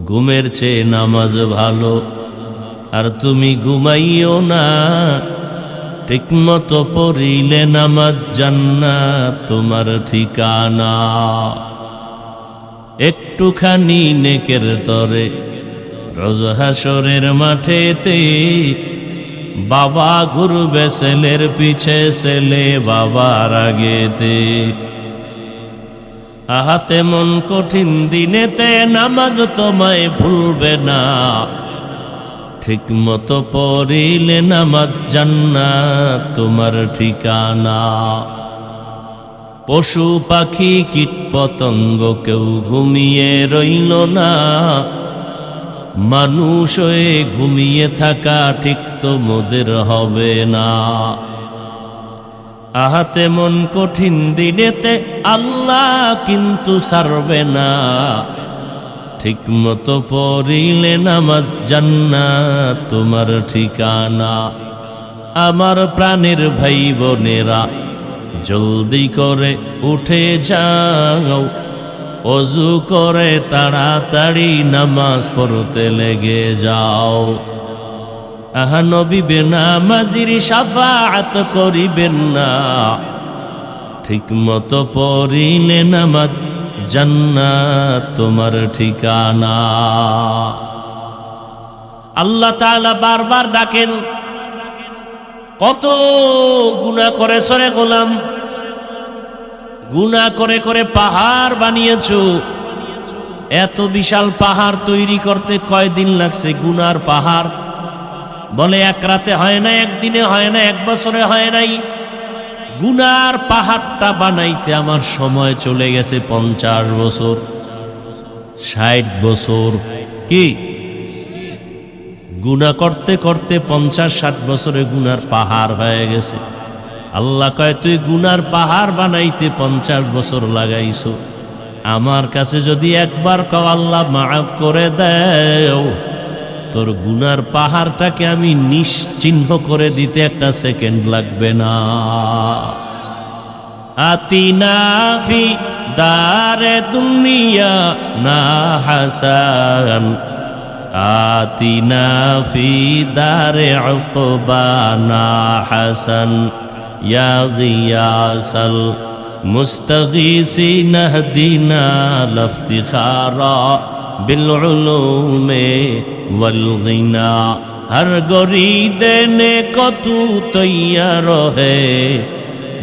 ঘুমের চেয়ে নামাজ ভালো, আর তুমি ঘুমাইও না, ঠিকমতো পড়িলে নামাজ জান্নাত তোমার ঠিকানা। একটুখানি নেকের তরে রোজ হাসরের মাঠেতে বাবা ঘুরবে ছেলের পিছে, ছেলে বাবার আগেতে। আহাতে মন কঠিন দিনেতে নামাজ তোমায় ভুলবে না, ঠিক মতো পড়িলে নামাজ জান্নাত তোমার ঠিকানা। পশু পাখি কীট পতঙ্গ কেউ ঘুমিয়ে রইল না, মানুষ হয়ে ঘুমিয়ে থাকা ঠিক তো মোদের হবে না। আহাতে মন কঠিন দিনেতে আল্লাহ কিন্তু ছাড়বে না, ঠিক মতো পড়িলে নামাজ জান্নাত তোমার ঠিকানা। আমার প্রাণের ভাই বোনেরা জলদি করে উঠে যাও, ওযু করে তাড়াতাড়ি নামাজ পড়তে লেগে যাও। আহা নবী বেনামাজির শাফাআত করিবেন না, ঠিক মতো পড়িলে নামাজ জান্নাত তোমার ঠিকানা। আল্লাহ তাআলা বারবার ডাকেন, কত গুনাহ করেছ রে গোলাম, গুনাহ করে করে পাহাড় বানিয়েছো। এত বিশাল পাহাড় তৈরি করতে কয়দিন লাগছে? গুনার পাহাড় বলে এক রাতে হয় না, একদিনে হয় না, এক বছরে হয় নাই। গুনার পাহাড়টা বানাইতে আমার সময় চলে গেছে 50 বছর, 60 বছর। কি গুনাহ করতে করতে 50-60 বছরে গুনার পাহাড় হয়ে গেছে। আল্লাহ কয়, তুই গুনার পাহাড় বানাইতে 50 বছর লাগাইছো, আমার কাছে যদি একবার কও আল্লাহ মাফ করে দেও, তোর গুনার পাহাড়টাকে আমি নিশ্চিহ্ন করে দিতে একটা সেকেন্ড লাগবে না। আতিনা ফি দারে দুনিয়া না হাসান, আতিনা ফি দারে উকবা না হাসান, ইয়া গিয়াসাল মুস্তাগীসিন হদিনা লফতিখারা বিল উলুমে ওয়াল গিনা, হর গরি দেনে को तू तैयार है,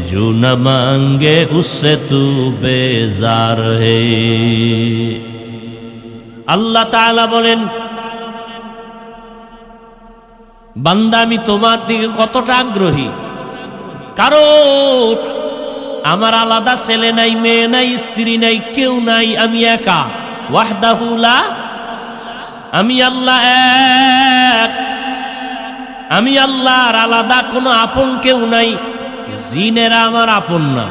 जो न मांगे उससे तू बेजार है। আল্লাহ তাআলা বলেন, বান্দা আমি তোমার দিকে কতটা আগ্রহী, কারণ আমার আলাদা ছেলে নাই, মেয়ে নাই, স্ত্রী নাই, কেউ নাই, আমি একা। ওয়াহদাহু লা, আমি আল্লাহ এক, আমি আল্লাহর আলাদা কোনো আপন কেউ নাই। জিনেরা আমার আপন না,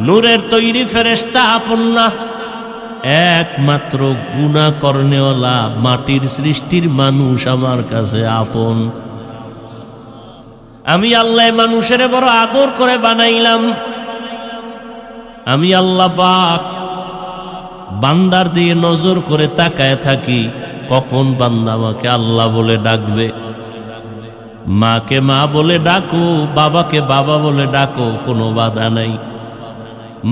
নূরের তৈরি ফেরেশতা আপন না, একমাত্র গুনাহ করনেওয়ালা মাটির সৃষ্টির মানুষ আমার কাছে আপন। আমি আল্লাহ মানুষের বড় আদর করে বানাইলাম। আমি আল্লাহ পাক বান্দার দিয়ে নজর করে তাকায় থাকি, কখন বান্দা আমাকে আল্লাহ বলে ডাকবে। মাকে মা বলে ডাকো, বাবাকে বাবা বলে ডাকো, কোনো বাধা নাই।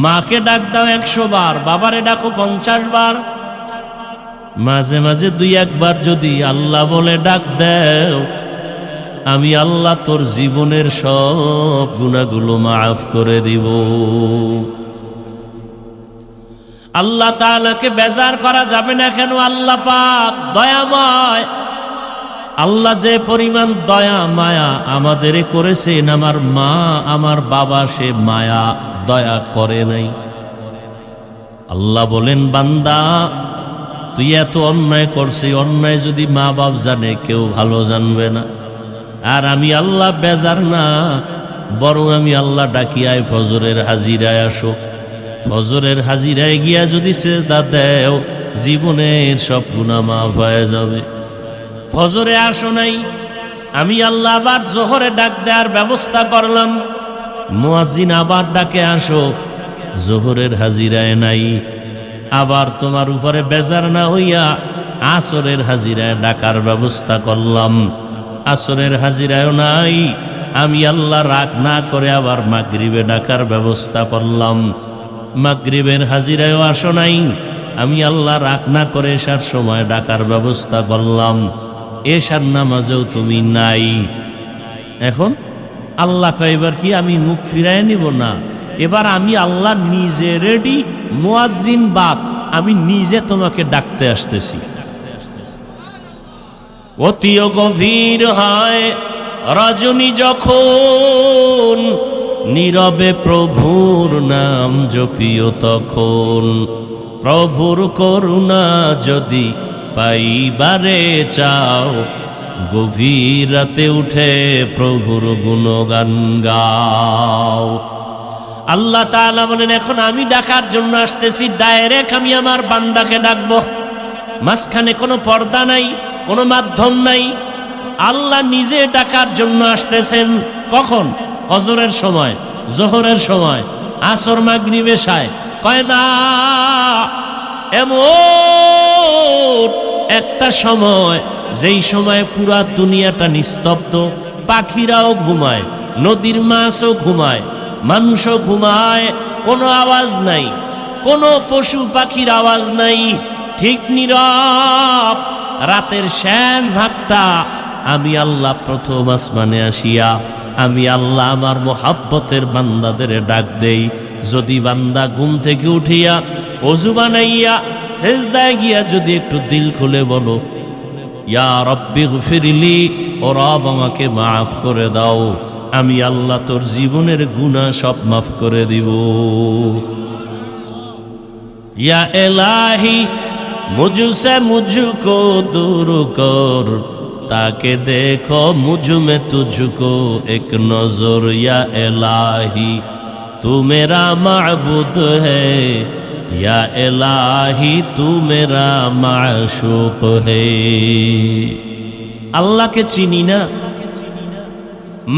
মাকে ডাক দাও 100 বার, বাবারে ডাকো 50 বার। মাঝে মাঝে 2-1 বার যদি আল্লাহ বলে ডাক দাও, আমি আল্লাহ তোর জীবনের সব গুনাহগুলো মাফ করে দিব। আল্লাহ তাআলাকে বেজার করা যাবে না কেন? আল্লাহ পাক দয়াময়। আল্লাহ যে পরিমাণ দয়া মায়া আমাদের করেছেন, আমার মা আমার বাবা সে মায়া দয়া করে নাই। আল্লাহ বলেন, বান্দা তুই এত অন্যায় করছিস, অন্যায় যদি মা বাপ জানে কেউ ভালো জানবে না। আর আমি আল্লাহ বেজার না, বরং আমি আল্লাহ ডাকিয়ায় ফজরের হাজিরায় আসো। ফজরের হাজিরায় গিয়া যদি সেজদা দেও, জীবনের সব গুনাহ মাফ হয়ে যাবে। ফজরে আসো নাই, আমি আল্লাহ আবার জোহরে ডাক দেওয়ার ব্যবস্থা করলাম। মুয়াজ্জিন আবার ডাকে আসো, জোহরের হাজিরায় নাই। আবার তোমার উপরে বেজার না হইয়া আসরের হাজিরায় ডাকার ব্যবস্থা করলাম। আসরের হাজিরায়ও নাই, আমি আল্লাহ রাগ না করে আবার মাগরিবে ডাকার ব্যবস্থা করলাম। মাগরিবের হাজিরায়ও আসো নাই, আমি আল্লাহ রাগ না করে এশার সময় ডাকার ব্যবস্থা করলাম। এশার নামাজেও তুমি নাই। এখন আল্লাহ কয়, এবার কি আমি মুখ ফিরায় নিব? না, এবার আমি আল্লাহ নিজে রেডি, মুয়াজ্জিন বাদ, আমি নিজে তোমাকে ডাকতে আসতেছি। অতিও গভীর হয় রজনী যখন, নীরবে প্রভুর নাম জপিও তখন। প্রভুর করুণা যদি পাইবারে চাও, গভীর রাতে উঠে প্রভুর গুণগান গাও। আল্লাহ তাআলা বলেন, এখন আমি ডাকার জন্য আসতেছি, ডাইরেক্ট আমি আমার বান্দাকে ডাকবো। মাঝখানে কোনো পর্দা নাই, কোনো মাধ্যম নাই। আল্লাহ নিজে ডাকার জন্য আসতেছেন। কখন? ফজরের সময়, জোহরের সময়, আসর, মাগরিব, এশায়। কয় না, এমন একটা সময় যেই সময় পুরা দুনিয়াটা নিস্তব্ধ, পাখিরাও ঘুমায়, নদীর মাছও ঘুমায়, মানুষও ঘুমায়, কোনো আওয়াজ নাই, কোনো পশু পাখির আওয়াজ নাই, ঠিক নীরব। রাতের শেষ ভাগটা আমি আল্লাহ প্রথম আসমানে আসিয়া আমি আল্লাহ আমার মোহাব্বতের বান্দাদের ডাক দেই। যদি বান্দা ঘুম থেকে উঠিয়া ওযু বানাইয়া সেজদায় গিয়া যদি একটু দিল খুলে বলো, ইয়া রব্বি গফিরলি, ও রব আমাকে মাফ করে দাও, আমি আল্লাহ তোর জীবনের গুনাহ সব মাফ করে দিব। ইয়া ইলাহি মুঝসে মুঝকো দূর কর, ताके देखो मुझ में तुझको एक नजर या इलाही तू मेरा माबूद है या इलाही तू मेरा माशूक है। अल्लाह के चिनी ना,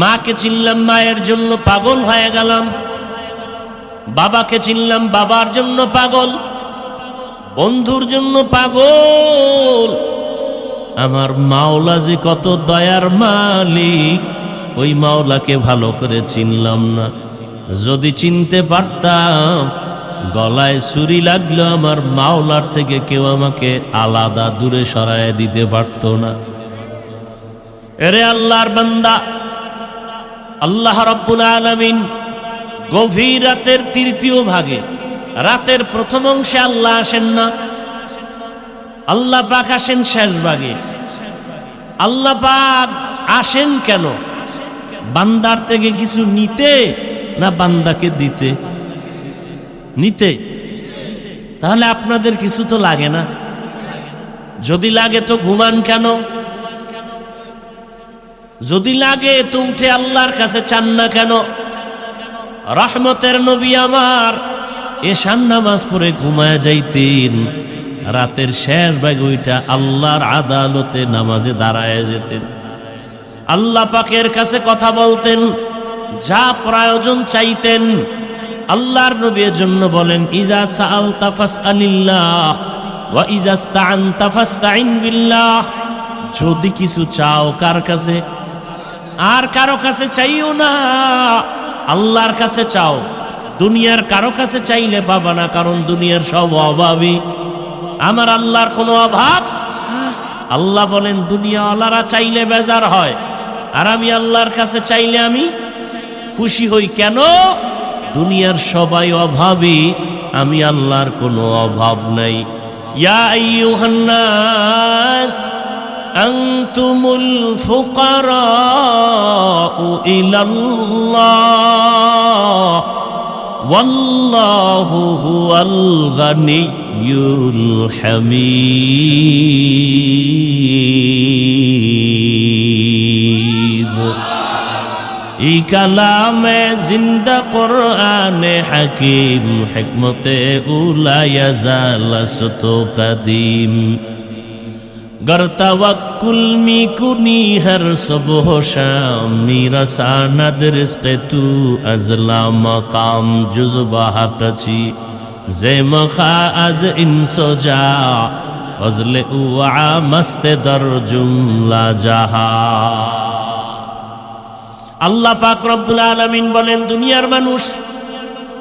माँ के चिनलाम माয়ের জন্য পাগল হয়ে গেলাম, বাবাকে চিনলাম বাবার জন্য পাগল, বন্ধুর জন্য পাগল। আমার মাওলা যে কত দয়ার মালিক, ওই মাওলাকে ভালো করে চিনলাম না। যদি চিনতে পারতাম, গলায় ছুরি লাগলো আমার মাওলার থেকে কেউ আমাকে আলাদা দূরে সরায় দিতে পারত না। এরে আল্লাহর বান্দা, আল্লাহ রাব্বুল আলামিন গভীর রাতের তৃতীয় ভাগে, রাতের প্রথম অংশে আল্লাহ আসেন না, আল্লাহ পাক আসেন শেষ ভাগে। আল্লাহ পাক আসেন কেন? বান্দার থেকে কিছু নিতে না বান্দাকে দিতে? নিতে। তাহলে আপনাদের কিছু তো লাগে না? যদি লাগে তো ঘুমান কেন? যদি লাগে তো উঠে আল্লাহর কাছে চান না কেন? রহমতের নবী আমার এশার নামাজ পড়ে ঘুমায় যাইতেন, রাতের শেষ ভাগে ওইটা আল্লাহর আদালতে নামাজে দাঁড়ায় যেতেন, আল্লাহ পাকের কাছে কথা বলতেন, যা প্রয়োজন চাইতেন। আল্লাহর নবীর জন্য বলেন, ইজা সাআলতা ফাসআলিল্লাহ ওয়া ইজা ইসতাআনতা ফাসতাইন বিল্লাহ। যদি কিছু চাও কার কাছে? আর কারো কাছে চাইও না, আল্লাহর কাছে চাও। দুনিয়ার কারো কাছে চাইলে পাবা না, কারণ দুনিয়ার সব অভাবী। আমার আল্লাহর কোনো অভাব? আল্লাহ বলেন দুনিয়াওয়ালারা চাইলে বেজার হয়, আর আমি আল্লাহর কাছে চাইলে আমি খুশি হই। কেন? দুনিয়ার সবাই অভাবী, আমি আল্লাহর কোনো অভাব নাই। ইয়া আইয়ুহান নাস আনতুমুল ফুকারাউ ইলাল্লাহ ওয়াল্লাহু হুয়াল গানিয়্যুল হামিদ। এই কালামে জিন্দা কোরআনে হাকিম, হিকমতে উলায়া জালাসত কাদিম। गर तवक्कुल मी कुनी हर सुबह शाम, मेरा सानद रिज़्क़ तू अज़ला मकाम जुज़बा हक़ची ज़ेमखा अज़ इंसोजा फज़ले उआ मस्त दर जुमला जहा। আল্লাহ পাক রব্বুল আলামিন বলেন, দুনিয়ার মানুষ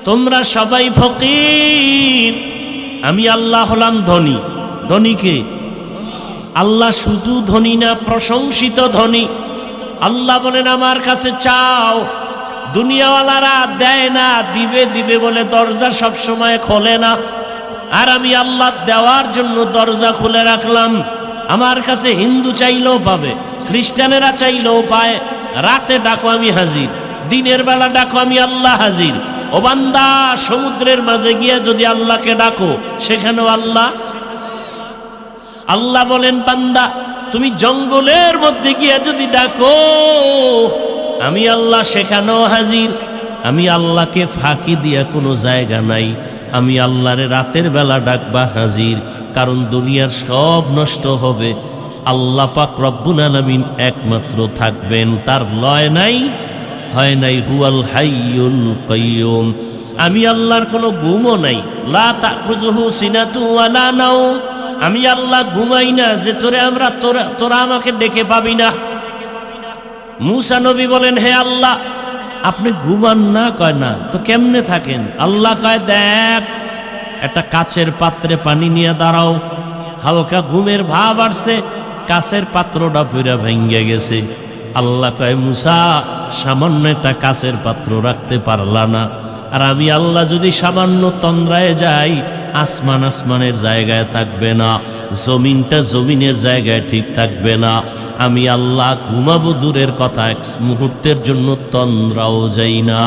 তোমরা সবাই ফকির, আমি আল্লাহ হলাম ধনী। ধনী কে? আল্লাহ শুধু ধনী না, প্রশংসিত ধনী। আল্লাহ বলেন আমার কাছে চাও। দুনিয়াওয়ালারা দেয় না, দিবে দিবে বলে দরজা সব সময় খোলে না, আর আমি আল্লাহ দেওয়ার জন্য দরজা খুলে রাখলাম। আমার কাছে হিন্দু চাইলেও পাবে, খ্রিস্টানেরা চাইলেও পায়। রাতে ডাকো আমি হাজির, দিনের বেলা ডাকো আমি আল্লাহ হাজির। ও বান্দা, সমুদ্রের মাঝে গিয়ে যদি আল্লাহকে ডাকো, সেখানেও আল্লাহ। আল্লাহ বলেন বান্দা, তুমি জঙ্গলের মধ্যে গিয়ে যদি ডাকো, আমি আল্লাহ সেখানেও হাজির। আমি আল্লাহকে ফাঁকি দিয়া কোনো জায়গা নাই। আমি আল্লাহরে রাতের বেলা ডাকবা হাজির, কারণ দুনিয়ার সব নষ্ট হবে, আল্লাহ পাক রব্বুল আলামিন একমাত্র থাকবেন, তার লয় নাই, হয় নাই। হুয়াল হাইয়ুল কাইয়ুম। আমি আল্লাহর কোনো ঘুমও নাই। লা তাখুযুহু সিনাতু ওয়ালা নাওম। আমি আল্লাহ ঘুমাই না যে তোরা আমাকে ডেকে পাবি না। মুসা নবী বলেন, হে আল্লাহ, আপনি ঘুমান না? কয় না তো কেমনে থাকেন? আল্লাহ কয়, দেখ, একটা কাচের পাত্রে পানি নিয়ে দাঁড়াও। হালকা ঘুমের ভাব আসছে, কাচের পাত্রটা পুরা ভেঙে গেছে। আল্লাহ কয়, মুসা, সামান্য একটা কাচের পাত্র রাখতে পারলা না? আর আমি আল্লাহ যদি সামান্য তন্দ্রায় যাই, আসমান আসমানের জায়গায় থাকবে না, জমিনটা জমিনের জায়গায় ঠিক থাকবে না। আমি আল্লাহ ঘুমাবো দূরের কথা, এক মুহূর্তের জন্য তন্দ্রাও যাই না।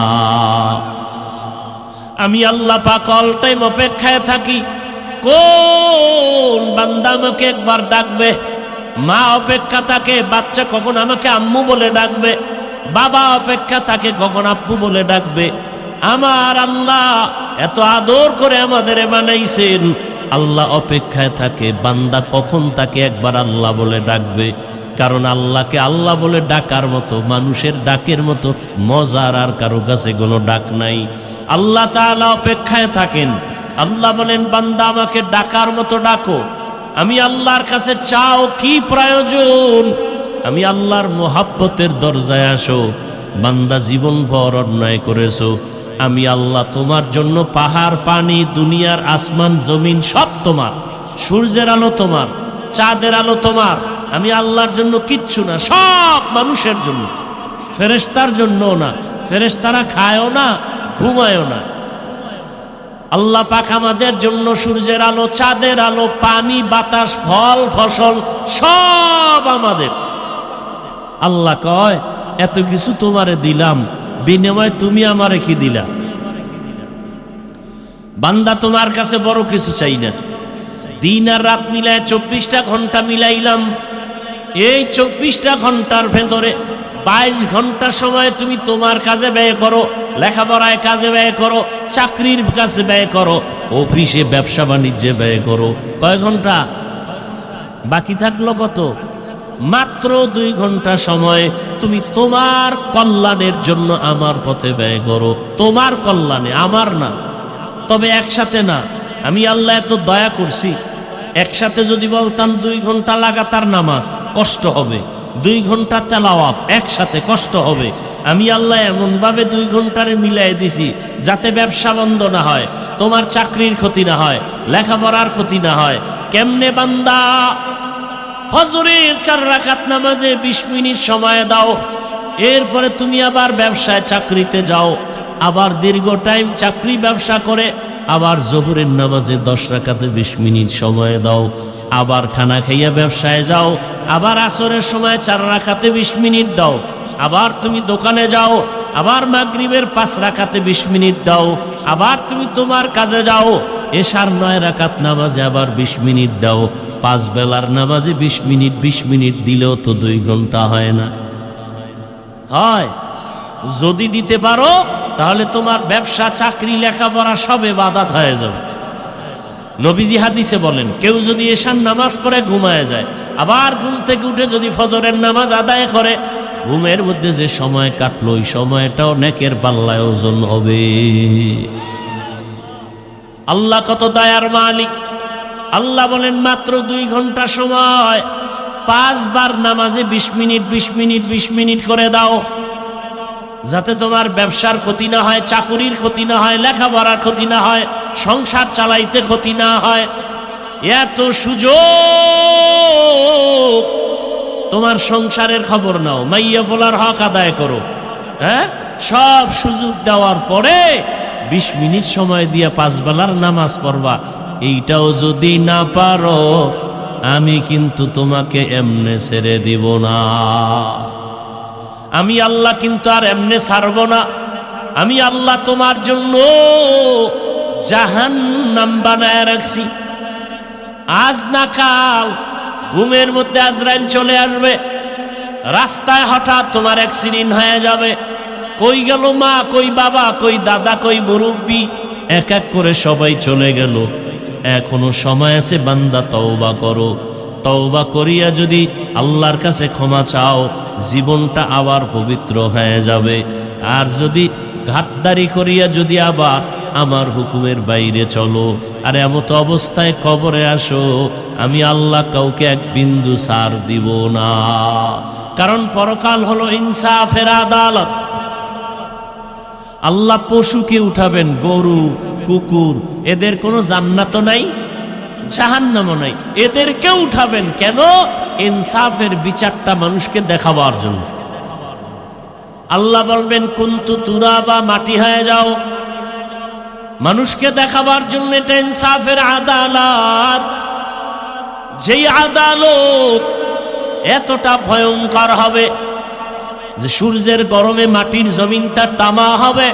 আমি আল্লাহ পাক অল টাইম অপেক্ষায় থাকি, কোন বান্দা আমাকে একবার ডাকবে। মা অপেক্ষা থাকে বাচ্চা কখন আমাকে আম্মু বলে ডাকবে, বাবা অপেক্ষা থাকে কখন আব্বু বলে ডাকবে। আমার আল্লাহ এত আদর করে আমাদের বানাইছেন, আল্লাহ অপেক্ষায় থাকে বান্দা কখন তাকে একবার আল্লাহ বলে ডাকবে। কারণ আল্লাহকে আল্লাহ বলে ডাকার মতো, মানুষের ডাকের মতো মজার আর কারো কাছে কোনো ডাক নাই। আল্লাহ তাআলা অপেক্ষায় থাকেন। আল্লাহ বলেন, বান্দা আমাকে ডাকার মতো ডাকো। আমি আল্লাহর কাছে চাও কি প্রয়োজন, আমি আল্লাহর মোহাব্বতের দরজায় আসো। বান্দা জীবন ভর অন্যায় করেছো, আমি আল্লাহ তোমার জন্য পাহাড় পানি দুনিয়ার আসমান জমিন সব তোমার, সূর্যের আলো তোমার, চাঁদের আলো তোমার, আমি আল্লাহর জন্য কিচ্ছু না, সব মানুষের জন্য, ফেরেশতার জন্য না। ফেরেশতারা খায়ও না ঘুমায়ও না। আল্লাহ পাক আমাদের জন্য সূর্যের আলো, চাঁদের আলো, পানি বাতাস ফল ফসল সব আমাদের। আল্লাহ কয় এত কিছু তোমারে দিলাম, বিনিময়ে তুমি আমারে কি দিলা? বান্দা তোমার কাছে বড় কিছু চাই না। দিন আর রাত মিলায় 24টা ঘন্টা মিলাইলাম। এই 24টা ঘন্টার ভেতরে 22 ঘন্টা সময় তুমি তোমার কাজে ব্যয় করো, লেখাপড়ায় কাজে ব্যয় করো, চাকরির কাছে ব্যয় করো, অফিসে ব্যবসা বাণিজ্যে ব্যয় করো। কয় ঘন্টা বাকি থাকলো? কত? মাত্র 2 ঘন্টা সময় তুমি তোমার কল্যাণের জন্য আমার পথে ব্যয় করো, তোমার কল্যাণে, আমার না। তবে একসাথে না। আমি আল্লাহ এত দয়া করছি, একসাথে যদি বলতাম 2 ঘন্টা লাগাতার নামাজ কষ্ট হবে, 2 ঘন্টা তেলাওয়াত একসাথে কষ্ট হবে। আমি আল্লাহ এমন ভাবে 2 ঘন্টারে মিলাই দিছি যাতে ব্যবসা বন্ধ না হয়, তোমার চাকরির ক্ষতি না হয়, লেখাপড়ার ক্ষতি না হয়। কেমনে বান্দা? ফজরের 4 রাকাত নামাজে 20 মিনিট সময় দাও, এরপরে তুমি আবার ব্যবসায় চাকরিতে যাও, আবার দীর্ঘ টাইম চাকরি ব্যবসা করে আবার জোহরের নামাজে 10 রাকাতে 20 মিনিট সময় দাও, আবার খানা খাইয়া ব্যবসায় যাও, আবার আসরের সময় 4 রাকাতে 20 মিনিট দাও, আবার তুমি দোকানে যাও, আবার মাগরিবের 5 রাকাতে 20 মিনিট দাও, আবার তুমি তোমার কাজে যাও, এশার 9 রাকাত নামাজে আবার 20 মিনিট দাও। 5 বেলার নামাজে 20 মিনিট 20 মিনিট দিলেও তো 2 ঘন্টা হয় না? হয়। যদি দিতে পারো তাহলে তোমার ব্যবসা চাকরি লেখাপড়া সবে বাধাত হয়ে যাবে। নবীজি হাদিসে বলেন, কেউ যদি এশার নামাজ পড়ে ঘুমায় যায়, আবার ঘুম থেকে উঠে যদি ফজরের নামাজ আদায় করে, ঘুমের মধ্যে যে সময় কাটলো ওই সময়টাও নেকের পাল্লায় ওজন হবে। আল্লাহ কত দয়ার মালিক। আল্লাহ বলেন মাত্র 2 ঘন্টা সময় 5 বার নামাজে 20 মিনিট 20 মিনিট 20 মিনিট করে দাও, যাতে তোমার ব্যবসার ক্ষতি না হয়, চাকুরির ক্ষতি না হয়, লেখাপড়ার ক্ষতি না হয়, সংসার চালাইতে ক্ষতি না হয়। এত সুযোগ, তোমার সংসারের খবর নাও, মাইয়া বলার হক আদায় করো। হ্যাঁ, সব সুযোগ দেওয়ার পরে 20 মিনিট সময় দিয়ে 5 বেলার নামাজ পড়বা, এইটাও যদি না পারো আমি কিন্তু তোমাকে এমনে ছেড়ে দিব না। আমি আল্লাহ কিন্তু আর এমনে ছাড়ব না। আমি আল্লাহ তোমার জন্য জাহান্নাম বানায় রাখছি। আজ না কাল ঘুমের মধ্যে আজরাইল চলে আসবে, রাস্তায় হঠাৎ তোমার অ্যাক্সিডেন্ট হয়ে যাবে। কই গেল মা, কই বাবা, কই দাদা, কই মুরব্বী, এক এক করে সবাই চলে গেল। এখনো সময় আছে, বান্দা তওবা করো। তওবা করিয়া যদি আল্লাহর কাছে ক্ষমা চাও, জীবনটা আবার পবিত্র হয়ে যাবে। আর যদি ঘাটদারি করিয়া যদি আবার আমার হুকুমের বাইরে চলো আর এমত অবস্থায় কবরে আসো, আমি আল্লাহ কাউকে এক বিন্দু ছাড় দিব না। কারণ পরকাল হলো ইনসাফের আদালত। আল্লাহ পশুকে উঠাবেন, গরু কুকুর, এদের কোনো জান্নাত নাই, জাহান্নামও নাই, এদেরকে উঠাবেন কেন? ইনসাফের বিচারটা মানুষকে দেখাবার জন্য। আল্লাহ বলবেন কুনতু তুরাবা, মাটি হয়ে যাও, মানুষকে দেখাবার জন্য। এটা ইনসাফের আদালত। যেই আদালত এতটা ভয়ঙ্কর হবে যে সূর্যের গরমে মাটির জমিনটা তামা হবে,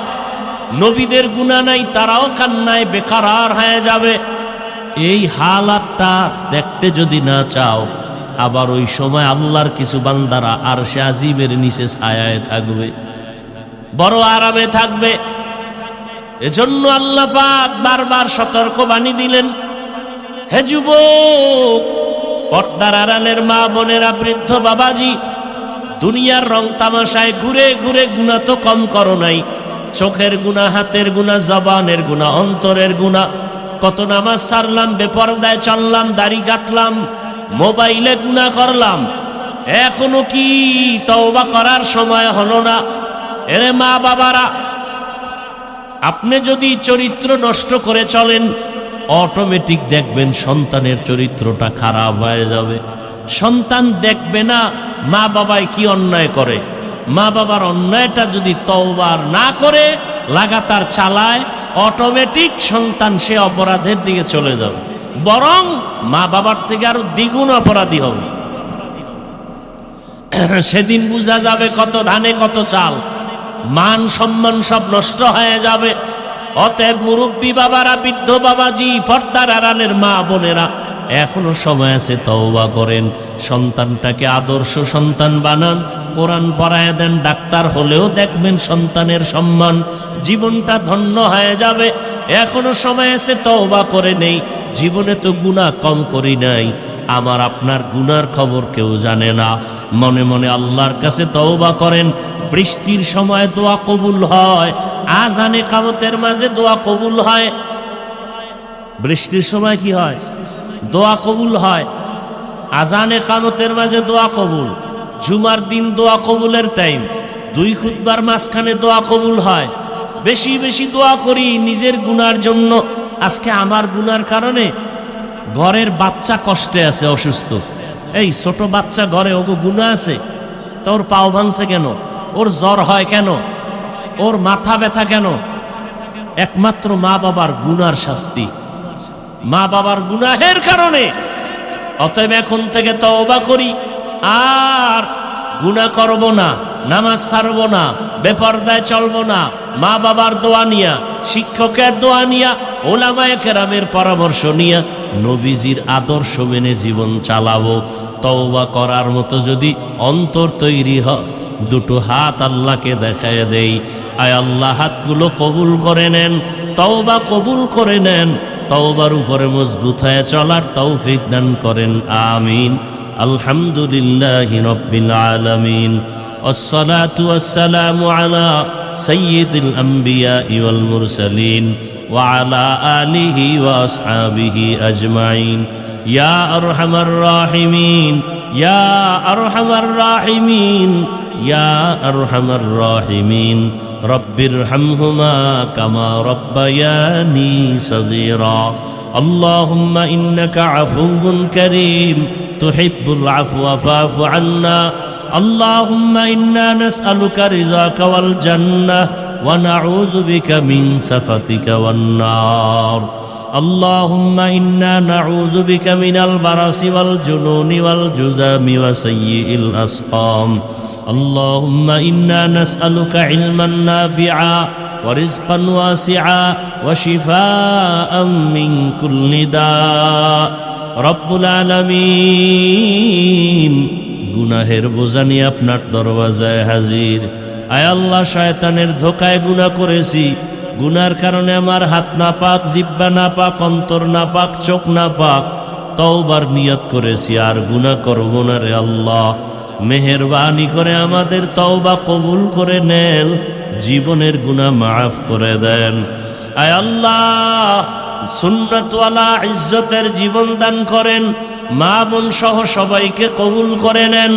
নবীদের গুনাহ নাই, তারাও কান্নায় বেকারার হয়ে যাবে। এই হালাতটা দেখতে যদি না চাও, আবার ওই সময় আল্লাহর কিছু বান্দারা আরশে আজিমের নিচে ছায়ায় থাকবে, বড় আরামে থাকবে। এজন্য আল্লাহ পাক বারবার সতর্কবাণী দিলেন, হে যুবক, পর্দার আড়ালের মা বোনেরা, বৃদ্ধ বাবাজি, দুনিয়ার রং তামাশায় ঘুরে ঘুরে গুনাহ তো কম করো নাই। চোখের গুনাহ, হাতের গুনাহ, জবানের গুনাহ, অন্তরের গুনাহ। কত নামাজ ছাড়লাম, বেপরদায় চললাম, দাড়ি কাটলাম, মোবাইলে গুনাহ করলাম, এখনো কি তওবা করার সময় হলো না? এরে মা বাবারা, আপনি যদি চরিত্র নষ্ট করে চলেন, অটোমেটিক দেখবেন সন্তানের চরিত্রটা খারাপ হয়ে যাবে। সন্তান দেখবে না মা বাবায় কি অন্যায় করে, মা বাবার অন্যায়টা যদি তওবা না করে লাগাতার চালায়, অটোমেটিক সন্তান সে অপরাধের দিকে চলে যাবে, বরং মা বাবার থেকে আরো দ্বিগুণ অপরাধী হবে। সেদিন বোঝা যাবে কত ধানে কত চাল, মান সম্মান সব নষ্ট হয়ে যাবে। অতএব মুরব্বী বাবারা, বৃদ্ধ বাবাজি, পর্দার আড়ালের মা বোনেরা, এখনো সময় আছে, তওবা করেন। সন্তানটাকে আদর্শ সন্তান বানান, কোরআন পড়ায় দেন, ডাক্তার হলেও দেখবেন সন্তানের সম্মান, জীবনটা ধন্য হয়ে যাবে। এখনো সময় আছে, তওবা করে নেই। জীবনে তো গুনাহ কম করি নাই, আমার আপনার গুনার খবর কেউ জানে না। মনে মনে আল্লাহর কাছে তওবা করেন। বৃষ্টির সময় দোয়া কবুল হয়, আজানে কামতের মাঝে দোয়া কবুল হয়। বৃষ্টির সময় কি হয়? দোয়া কবুল হয়। আজানে কামতের মাঝে দোয়া কবুল। জুমার দিন দোয়া কবুলের টাইম, দুই খুতবার মাঝখানে দোয়া কবুল হয়। বেশি বেশি দোয়া করি নিজের গুনার জন্য। আজকে আমার গুনার কারণে ঘরের বাচ্চা কষ্টে আছে, অসুস্থ। এই ছোট বাচ্চা ঘরে, ওগো গুনাহ আছে, তোর পাও ভাঙছে কেন, ওর জ্বর হয় কেন, ওর মাথা ব্যথা কেন? একমাত্র মা বাবার গুনার শাস্তি, মা বাবার গুনাহের কারণে। অতএব এখন থেকে তওবা করি, আর গুনাহ করব না, নামাজ ছাড়ব না, বেপরদায় চলব না, মা বাবার দোয়া নিয়া, শিক্ষকের দোয়া নিয়া, ওলামায়ে কেরামের পরামর্শ নিয়া, নবীজির আদর্শ মেনে জীবন চালাবো। তওবা করার মতো যদি অন্তর তৈরি হয়, দুটো হাত আল্লাহকে দেখায় দেই, আয় আল্লাহ হাতগুলো কবুল করে নেন, তওবা কবুল করে নেন, তওবার উপরে মজবুত হয়ে চলার তৌফিক দান করেন, আমিন। আলহামদুলিল্লাহি রাব্বিল আলামিন, والصلاة والسلام على سيد الأنبياء والمرسلين وعلى آله وأصحابه أجمعين يا أرحم الراحمين يا أرحم الراحمين يا أرحم الراحمين رب ارحمهما كما ربياني صغيرا اللهم إنك عفو كريم تحب العفو فاعف عنا اللهم إنا نسألك رضاك والجنة ونعوذ بك من سخطك والنار اللهم إنا نعوذ بك من البرص والجنون والجذام وسيء الأسقام اللهم إنا نسألك علما نافعا ورزقا واسعا وشفاء من كل داء رب العالمين গুনাহের বোঝা নিয়ে আপনার দরওয়াজায় হাজির। আয় আল্লাহ, শয়তানের ধোকায় গুনাহ করেছি, গুনার কারণে আমার হাত না পাক, জিহ্বা না পাক, অন্তর না পাক, চোখ না পাক। তওবার নিয়ত করেছি, আর গুনাহ করব না রে আল্লাহ। মেহেরবানি করে আমাদের তওবা কবুল করে নেন, জীবনের গুনাহ মাফ করে দেন। আয় আল্লাহ, সুন্নাতওয়ালা ইজ্জতের জীবন দান করেন, মা বোন সহ সবাইকে কবুল করে নেন।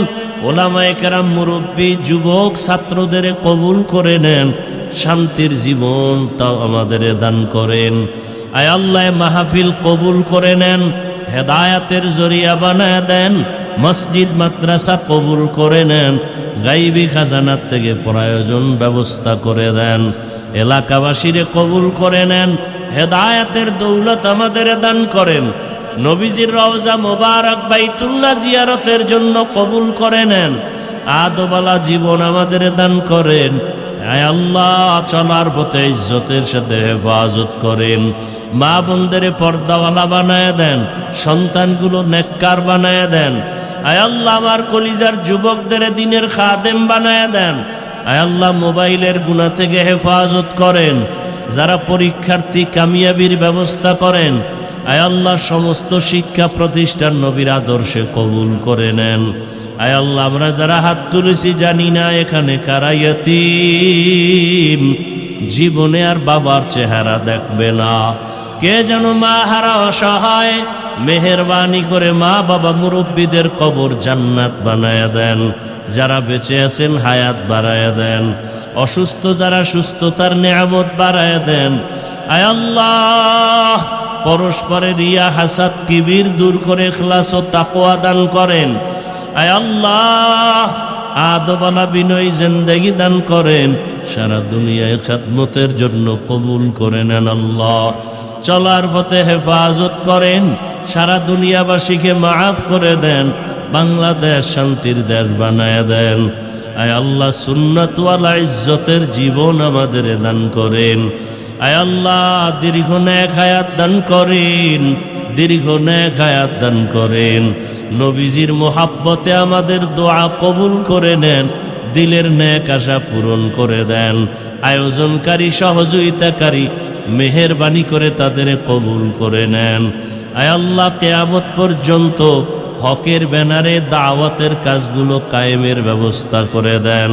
ওলামায়ে কেরাম, মুরব্বী, যুবক, ছাত্রদের কবুল করে নেন। শান্তির জীবন তাও আমাদের দান করেন। আয় আল্লাহ, মাহফিল কবুল করে নেন, হেদায়াতের জরিয়া বানায় দেন। মসজিদ মাদ্রাসা কবুল করে নেন, গাইবী খাজানার থেকে প্রয়োজন ব্যবস্থা করে দেন। এলাকাবাসীরে কবুল করে নেন, হেদায়াতের দৌলত আমাদের দান করেন। নবীজির রওজা মোবারক বাইতুল্লাহ জিয়ারতের জন্য কবুল করে নেন। আদবালা জীবন আমাদের দান করেন। আয় আল্লাহ, চলার পথে ইজ্জতের সাথে হেফাজত করেন। মা বোনদের পর্দাওয়ালা বানায় দেন, সন্তানগুলো নেককার বানায় দেন। আয় আল্লাহ আমার কলিজার যুবকদের দিনের খাদেম বানায় দেন। আয় আল্লাহ মোবাইলের গুনাহ থেকে হেফাজত করেন। যারা পরীক্ষার্থী কামিয়াবির ব্যবস্থা করেন। আয় আল্লাহ সমস্ত শিক্ষা প্রতিষ্ঠান নবীর আদর্শে কবুল করে নেন। আয় আল্লাহ আমরা যারা হাত তুলেছি জানি না এখানে কারা ইয়তীম, জীবনে আর বাবার চেহারা দেখবে না, কে যেন মা হারা অসহায়, মেহেরবানি করে মা বাবা মুরব্বীদের কবর জান্নাত বানায়া দেন। যারা বেঁচে আছেন হায়াত বাড়ায়া দেন, অসুস্থ যারা সুস্থতার নেয়ামত বাড়ায়া দেন। আয় আল্লাহ পরস্পরের রিয়া হাসাদ কিবির দূর করে ইখলাস ও তাকওয়া দান করেন। আয় আল্লাহ আদবানা বিনয় জিন্দেগি দান করেন। সারা দুনিয়ায় খেদমতের জন্য কবুল করে নেন আল্লাহ। চলার পথে হেফাজত করেন। সারা দুনিয়াবাসীকে মাফ করে দেন। বাংলাদেশ শান্তির দেশ বানায় দেন। আয় আল্লাহ সুন্নাত ওয়ালা ইজ্জতের জীবন আমাদের দান করেন। আয় আল্লাহ দীর্ঘ নেক হায়াত দান করেন, দীর্ঘ নেক হায়াত দান করেন। নবীজির মোহাব্বতে আমাদের দোয়া কবুল করে নেন। দিলের নেক আশা পূরণ করে দেন। আয়োজনকারী সহযোগিতাকারী মেহেরবানি করে তাদের কবুল করে নেন। আয় আল্লাহ কিয়ামত পর্যন্ত হকের ব্যানারে দাওয়াতের কাজগুলো কায়েমের ব্যবস্থা করে দেন।